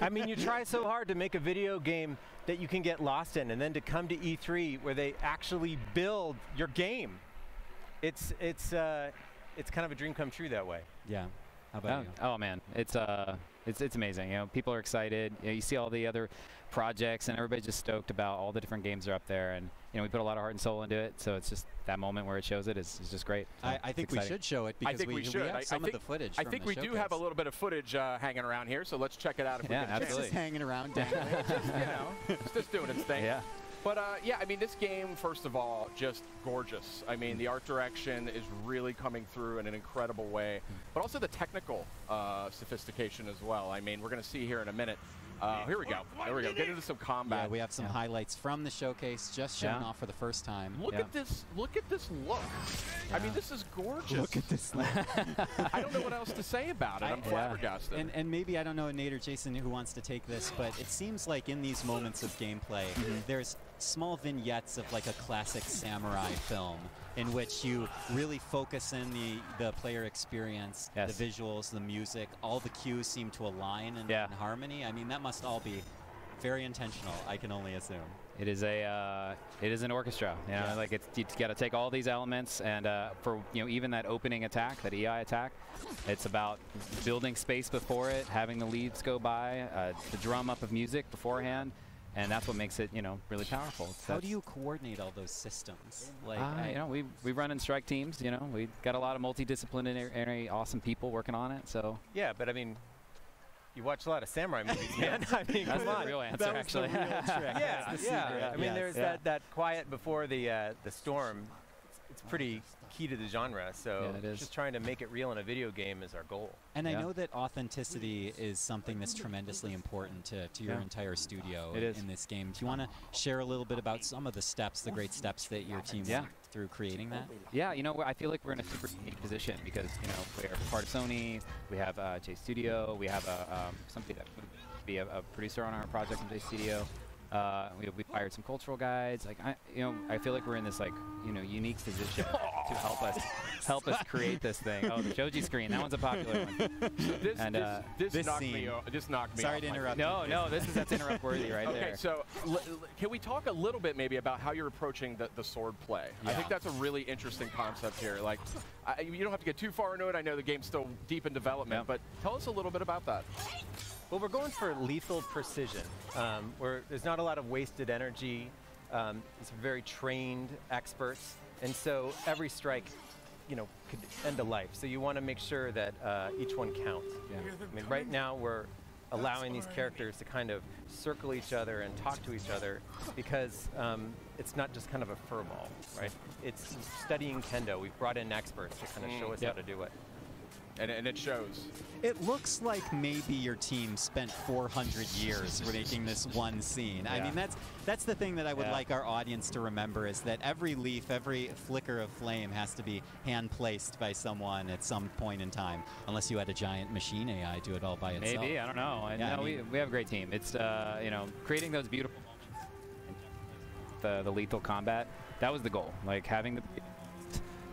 I mean, you try so hard to make a video game that you can get lost in, and then to come to E3 where they actually build your game. It's kind of a dream come true that way. Yeah. How about you? Oh man, it's amazing. People are excited. You see all the other projects, and everybody's just stoked about all the different games that are up there. And we put a lot of heart and soul into it. So it's just that moment where it shows it is just great. So I think we should show it because we have some of the footage. I think we do have a little bit of footage hanging around here, so let's check it out. If we can. Absolutely. It's just hanging around. It's just doing its thing. Yeah. But yeah, I mean, this game, first of all, just gorgeous. I mean, the art direction is really coming through in an incredible way, but also the technical sophistication as well. I mean, we're going to see here in a minute. Here we go. There we go. Get into some combat. Yeah, we have some highlights from the showcase just shown off for the first time. Look at this. Look at this look. I mean, this is gorgeous. Look at this look. I don't know what else to say about it. I'm flabbergasted. And maybe, I don't know, Nate or Jason, who wants to take this, but it seems like in these moments of gameplay, there's small vignettes of like a classic samurai film in which you really focus in the player experience, the visuals, the music, all the cues seem to align in harmony. I mean, that must all be very intentional, I can only assume. It is an orchestra. Like you got to take all these elements, and for even that opening attack, that EI attack, it's about building space before it, having the leaves go by, the drum up of music beforehand, And that's what makes it, you know, really powerful. How do you coordinate all those systems? Like, you know, we run in strike teams. You know, we got a lot of multidisciplinary, awesome people working on it. So yeah, but I mean, you watch a lot of samurai movies, man. I mean, that's come on. the real answer, that actually. Was the real trick. Yeah. I mean, there's Yeah. that quiet before the storm. It's pretty key to the genre. So Yeah, it is. just trying to make it real in a video game is our goal. And I know that authenticity is something that's tremendously important to your entire studio It is. in this game. Do you want to share a little bit about some of the steps, the great steps that your team went through creating that? Yeah, you know, I feel like we're in a super unique position because, you know, we're part of Sony, we have J Studio, we have somebody that would be a producer on our project from J Studio. We've hired some cultural guides. Like, I feel like we're in this, like, you know, unique position to help us create this thing. Oh, the Shoji screen, that one's a popular one. This knocked me off. Sorry to interrupt. No, that's interrupt worthy right there. Okay, so can we talk a little bit maybe about how you're approaching the sword play? I think that's a really interesting concept here. Like, you don't have to get too far into it. I know the game's still deep in development, but tell us a little bit about that. Well, we're going for lethal precision, where there's not a lot of wasted energy. It's very trained experts, and so every strike, you know, could end a life. So you want to make sure that each one counts. Yeah. I mean, right now we're allowing these characters to kind of circle each other and talk to each other because it's not just kind of a furball, right? It's studying kendo. We've brought in experts to kind of show us how to do it. And it shows. It looks like maybe your team spent 400 years making this one scene. I mean, that's the thing that I would like our audience to remember is that every leaf, every flicker of flame has to be hand-placed by someone at some point in time, unless you had a giant machine AI do it all by itself. Maybe, I don't know. No, we have a great team. It's, you know, creating those beautiful moments, the lethal combat, that was the goal. Like, having the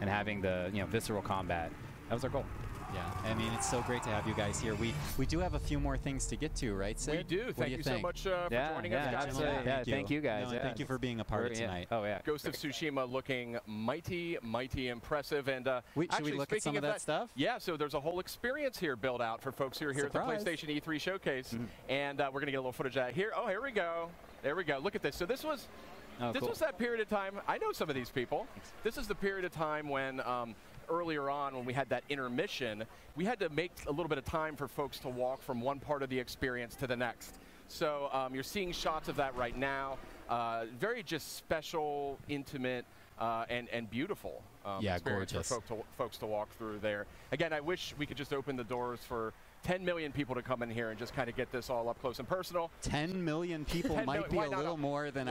and having the, you know, visceral combat, that was our goal. Yeah, I mean, it's so great to have you guys here. We do have a few more things to get to, right, Sid? We do. Thank you so much for joining us. Absolutely. Thank you guys. Thank you for being a part of tonight. Oh, yeah. Ghost of Tsushima looking mighty, mighty impressive. And should we look at some of that stuff? Yeah, so there's a whole experience here built out for folks who are here at the PlayStation E3 showcase. And we're going to get a little footage of that here. Oh, here we go. There we go. Look at this. So this was was that period of time. I know some of these people. This is the period of time when earlier on when we had that intermission, we had to make a little bit of time for folks to walk from one part of the experience to the next. So you're seeing shots of that right now. Very just special, intimate, and beautiful experience gorgeous. for folks to walk through there. Again, I wish we could just open the doors for 10 million people to come in here and just kind of get this all up close and personal. 10 million people might be a little more than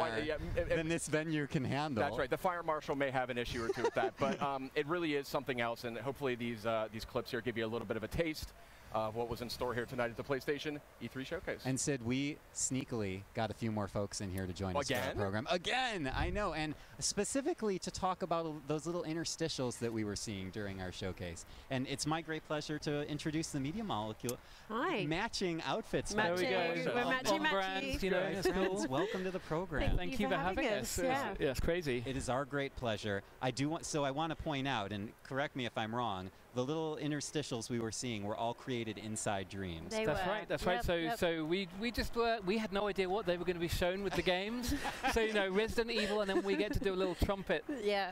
than this venue can handle. That's right. The fire marshal may have an issue or two with that, but it really is something else. And hopefully these clips here give you a little bit of a taste of what was in store here tonight at the PlayStation E3 Showcase. And Sid, we sneakily got a few more folks in here to join us for our program. Again, I know, and specifically to talk about those little interstitials that we were seeing during our showcase. And it's my great pleasure to introduce the Media Molecule. Hi. Matching outfits. Matching. We're matchy-matchy. You know, friends, welcome to the program. Thank you for having us. Yeah, it's crazy. It is our great pleasure. I want to point out, and correct me if I'm wrong, the little interstitials we were seeing were all created inside Dreams. That's right. So we just we had no idea what they were going to be shown with the games. So, you know, Resident Evil, and then we get to do a little trumpet.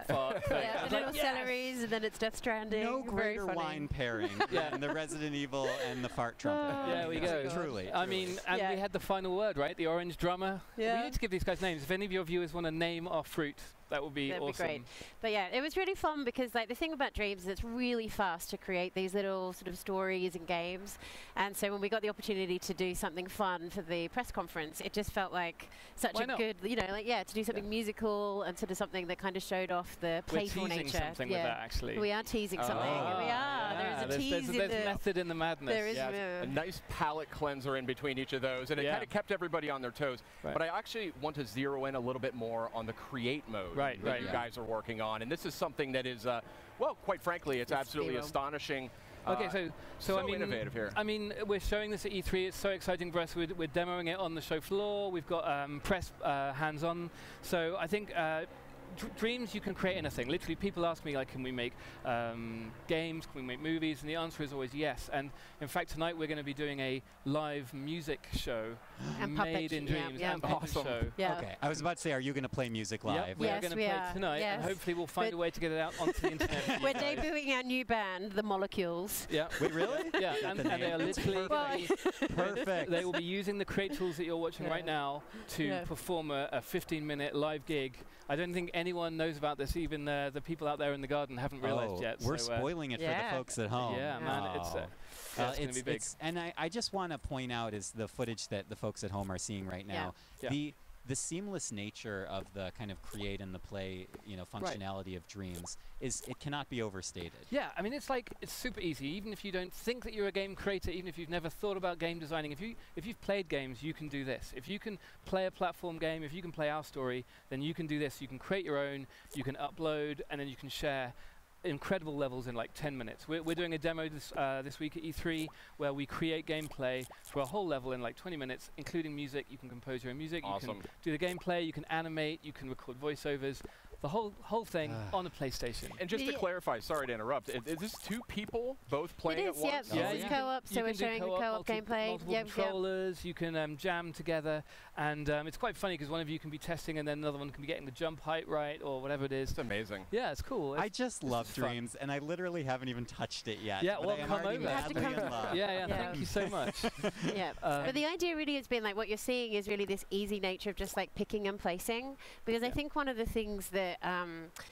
Part thing. The little celeries, and then it's Death Stranding. No greater wine pairing than the Resident Evil and the fart trumpet. There we go. Truly. I mean, and we had the final word, right? The orange drummer. We need to give these guys names. If any of your viewers want to name our fruit, that would be awesome. That'd be great. But yeah, it was really fun because, like, the thing about Dreams is it's really fast to create these little sort of stories and games. And so when we got the opportunity to do something fun for the press conference, it just felt like such a good, you know, like, to do something musical and sort of something that kind of showed off the playful nature. We're teasing something with that, actually. We are teasing something. We are. There's a tease there's method in the madness. There is a nice palate cleanser in between each of those, and it kind of kept everybody on their toes. Right. But I actually want to zero in a little bit more on the create mode that you guys are working on, and this is something that is, well, quite frankly, it's absolutely astonishing. Okay, so I mean, innovative here. I mean, we're showing this at E3. It's so exciting for us. We're demoing it on the show floor. We've got press hands-on. So I think Dreams, you can create anything. Literally, people ask me, like, can we make games, can we make movies? And the answer is always yes. And in fact, tonight we're going to be doing a live music show made in Dreams. Yeah, and awesome. Show. Yeah. Okay, I was about to say, are you going to play music live? Yep, we are going to play tonight, and hopefully we'll find a way to get it out onto the internet. We're debuting our new band, The Molecules. Yeah. Wait, really? Yeah, and they are literally perfect. They will be using the create tools that you're watching right now to perform a 15-minute live gig. I don't think anyone knows about this. Even the people out there in the garden haven't realized yet. We're spoiling it for the folks at home. Yeah, man, it's going to be big. And I just want to point out is the footage that the folks at home are seeing right now. Yeah. The seamless nature of the kind of create and the play, functionality of Dreams it cannot be overstated. Yeah, I mean, it's super easy. Even if you don't think that you're a game creator, even if you've never thought about game designing, if you've played games, you can do this. If you can play a platform game, if you can play Our Story, then you can do this. You can create your own, you can upload, and then you can share incredible levels in like 10 minutes. We're doing a demo this week at E3 where we create gameplay for a whole level in like 20 minutes, including music. You can compose your own music. Awesome. You can do the gameplay. You can animate. You can record voiceovers. The whole thing on a PlayStation. And just to clarify, sorry to interrupt, is this 2 people both playing at once? Yeah, it's co-op, so we're showing the co-op gameplay. Multiple controllers, you can jam together, and it's quite funny because one of you can be testing and then another one can be getting the jump height right or whatever it is. It's amazing. Yeah, it's cool. I just love Dreams, and I literally haven't even touched it yet. Yeah, well, come over. Yeah, thank you so much. Yeah, but the idea really has been like what you're seeing is really this easy nature of just like picking and placing, because I think one of the things that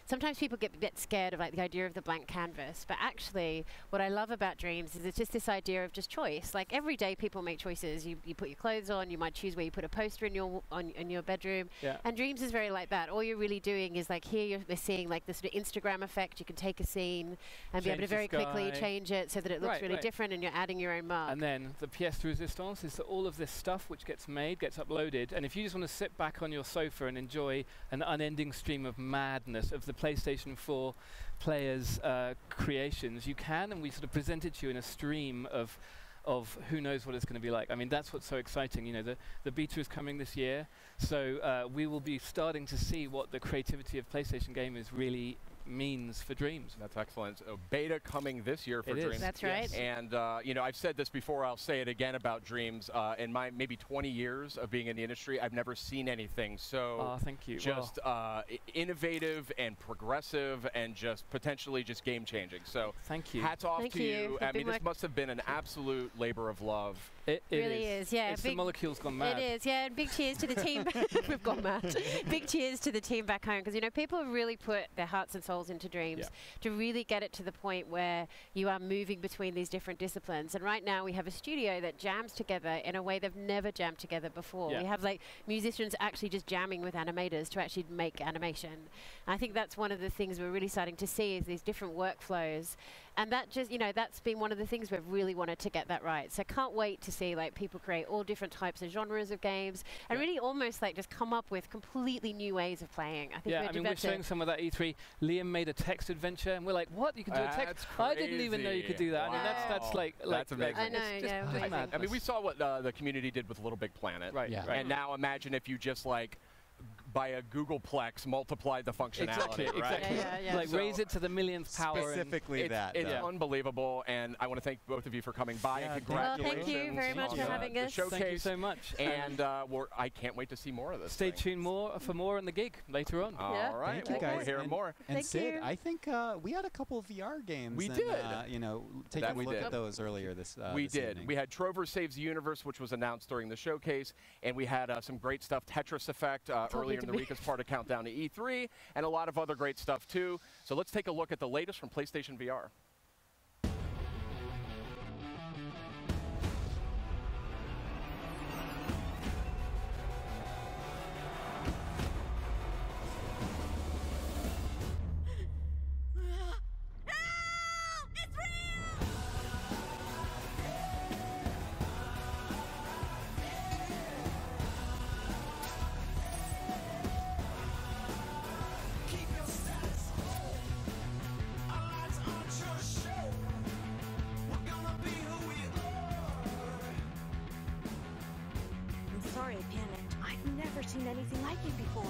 sometimes people get a bit scared of like the idea of the blank canvas, but actually what I love about Dreams is it's just this idea of just choice. Like every day people make choices. You put your clothes on, you might choose where you put a poster in your bedroom, and Dreams is very like that. All you're really doing is like here they're seeing like this sort of Instagram effect. You can take a scene and be able to very quickly change it so that it looks really different, and you're adding your own mark. And then the pièce de résistance is that all of this stuff which gets made gets uploaded, and if you just want to sit back on your sofa and enjoy an unending stream of madness of the PlayStation 4 players' creations, you can, and we sort of present it to you in a stream of who knows what it's going to be like. I mean, that's what's so exciting. The beta is coming this year, so we will be starting to see what the creativity of PlayStation gamers really means for Dreams. That's excellent. So beta coming this year for Dreams. That's right. And I've said this before, I'll say it again about Dreams. In my maybe 20 years of being in the industry, I've never seen anything so thank you. Just innovative and progressive and just potentially just game changing. So thank you. Hats off to you. I mean, this must have been an absolute labor of love. It really is. Yeah, it's the Molecules gone mad. It is. Yeah, and big cheers to the team. We've gone mad. Big cheers to the team back home, because people have really put their hearts and souls into Dreams to really get it to the point where you are moving between these different disciplines. And right now we have a studio that jams together in a way they've never jammed together before. We have like musicians actually just jamming with animators to actually make animation. And I think that's one of the things we're really starting to see is these different workflows. And that just, that's been one of the things we've really wanted to get that right. So can't wait to see like people create all different types of genres of games and really almost like just come up with completely new ways of playing. I think we're showing some of that E3. Liam made a text adventure, and we're like, what? You can do a text? I didn't even know you could do that. Wow. I mean, that's like that's amazing. I know, I mean, we saw what the community did with Little Big Planet. Right. Yeah. And now imagine if you just like by a Googleplex multiplied the functionality. Exactly. Yeah. Like raise it to the millionth power. Specifically that. It's unbelievable, and I want to thank both of you for coming by. And congratulations. Well, thank you very much for having us. Showcase. Thank you so much. And I can't wait to see more of this. Stay tuned for more on the gig later on. All right. Thank you guys. We're hearing more. And Sid, I think we had a couple of VR games. We did. Taking a look at those earlier this We did. evening. We had Trover Saves the Universe, which was announced during the showcase, and we had some great stuff. Tetris Effect earlier in the week as part of Countdown to E3, and a lot of other great stuff too. So let's take a look at the latest from PlayStation VR. Sorry I panicked. I've never seen anything like it before.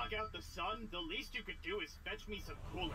block out the sun, the least you could do is fetch me some coolant.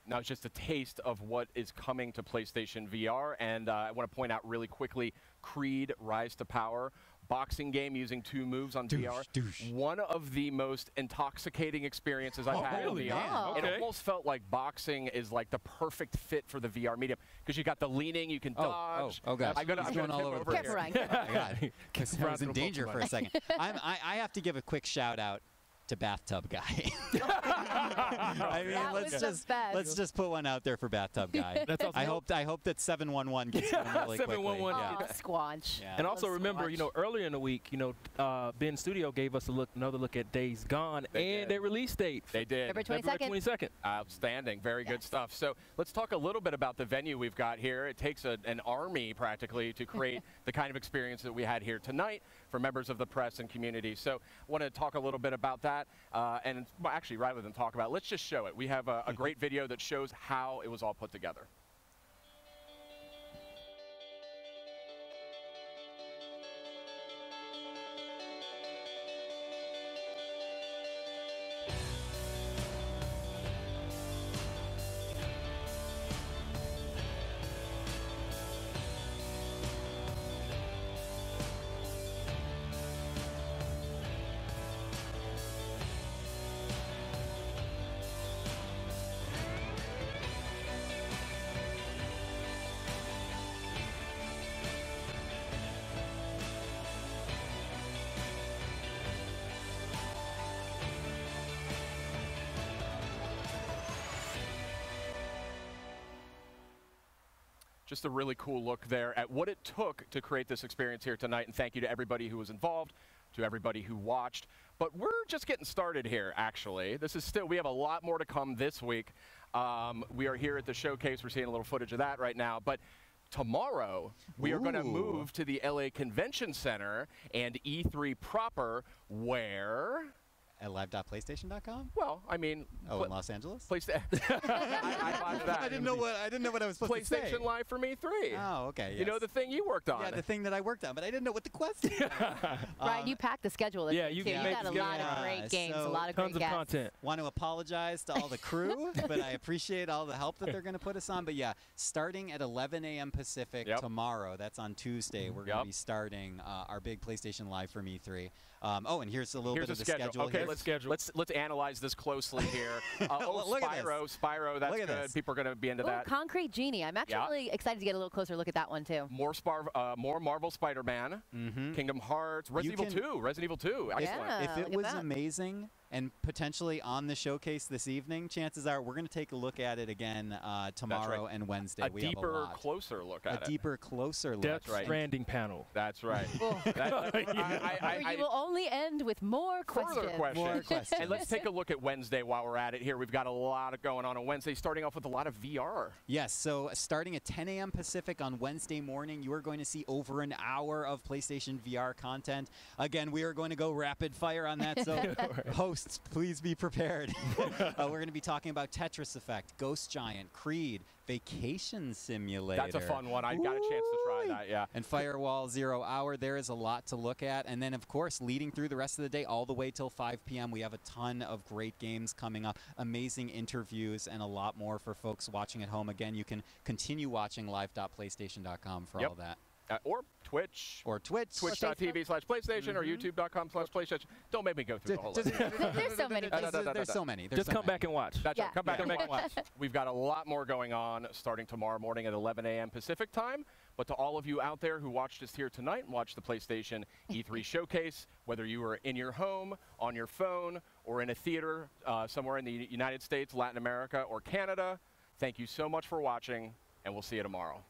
Now it's just a taste of what is coming to PlayStation VR, and I want to point out really quickly, Creed Rise to Power, boxing game using 2 moves on VR. One of the most intoxicating experiences I've had in VR. It almost felt like boxing is like the perfect fit for the VR medium, because you got the leaning, you can dodge. Oh gosh, I'm going all over. Careful, Ryan. Oh my God, I was in danger for a second. I have to give a quick shout out to Bathtub Guy. I mean, let's just put one out there for Bathtub Guy. I hope that 711 gets one really quickly. 711. Oh, squanch. Yeah. And also remember, earlier in the week, Ben Studio gave us another look at Days Gone and their release date. They did. February 22nd. Outstanding. Very good stuff. So let's talk a little bit about the venue we've got here. It takes an army practically to create the kind of experience that we had here tonight for members of the press and community. So I want to talk a little bit about that. And actually, rather than talk about it, let's just show it. We have a great video that shows how it was all put together. Just a really cool look there at what it took to create this experience here tonight. And thank you to everybody who was involved, to everybody who watched. But we're just getting started here, actually. We have a lot more to come this week. We are here at the showcase. We're seeing a little footage of that right now. But tomorrow, we are going to move to the LA Convention Center and E3 proper, where... At live.playstation.com? Well, I mean... Oh, in Los Angeles? I didn't know what I was supposed to say. PlayStation Live from E3. Oh, okay. Yes. You know the thing you worked on. Yeah, the thing that I worked on, but I didn't know what the question was. Ryan, you packed the schedule this week, too. You got a lot of great games, a lot of great guests. Content. Want to apologize to all the crew, but I appreciate all the help that they're going to put us on. But yeah, starting at 11 a.m. Pacific tomorrow, that's on Tuesday, we're going to be starting our big PlayStation Live from E3. And here's a little bit of the schedule. Okay, let's analyze this closely here. Look Spyro, that's good. This. People are going to be into that. Concrete Genie. I'm actually really excited to get a little closer look at that one, too. More Marvel Spider-Man, Kingdom Hearts, Resident Evil 2. Excellent. Yeah, if it was amazing and potentially on the showcase this evening, chances are we're going to take a look at it again tomorrow and Wednesday. A deeper, closer look at it. A deeper, closer look. Death Stranding panel. That's right. You will only end with more questions. Further questions. More questions. And let's take a look at Wednesday while we're at it here. We've got a lot going on Wednesday, starting off with a lot of VR. Yes, so starting at 10 a.m. Pacific on Wednesday morning, you are going to see over an hour of PlayStation VR content. Again, we are going to go rapid fire on that, so hosts, please be prepared. We're going to be talking about Tetris Effect, Ghost Giant, Creed, Vacation Simulator. That's a fun one. I got a chance to try that, yeah. And Firewall 0 Hour. There is a lot to look at. And then, of course, leading through the rest of the day all the way till 5 p.m., we have a ton of great games coming up, amazing interviews, and a lot more for folks watching at home. Again, you can continue watching live.playstation.com for all that. Or Twitch. Or Twitch. Twitch.tv/PlayStation or YouTube.com/PlayStation. Don't make me go through the whole list. There's so many. There's so many. Just come back and watch. That's right. Come back and watch. We've got a lot more going on starting tomorrow morning at 11 a.m. Pacific time. But to all of you out there who watched us here tonight and watched the PlayStation E3 showcase, whether you were in your home, on your phone, or in a theater somewhere in the United States, Latin America, or Canada, thank you so much for watching, and we'll see you tomorrow.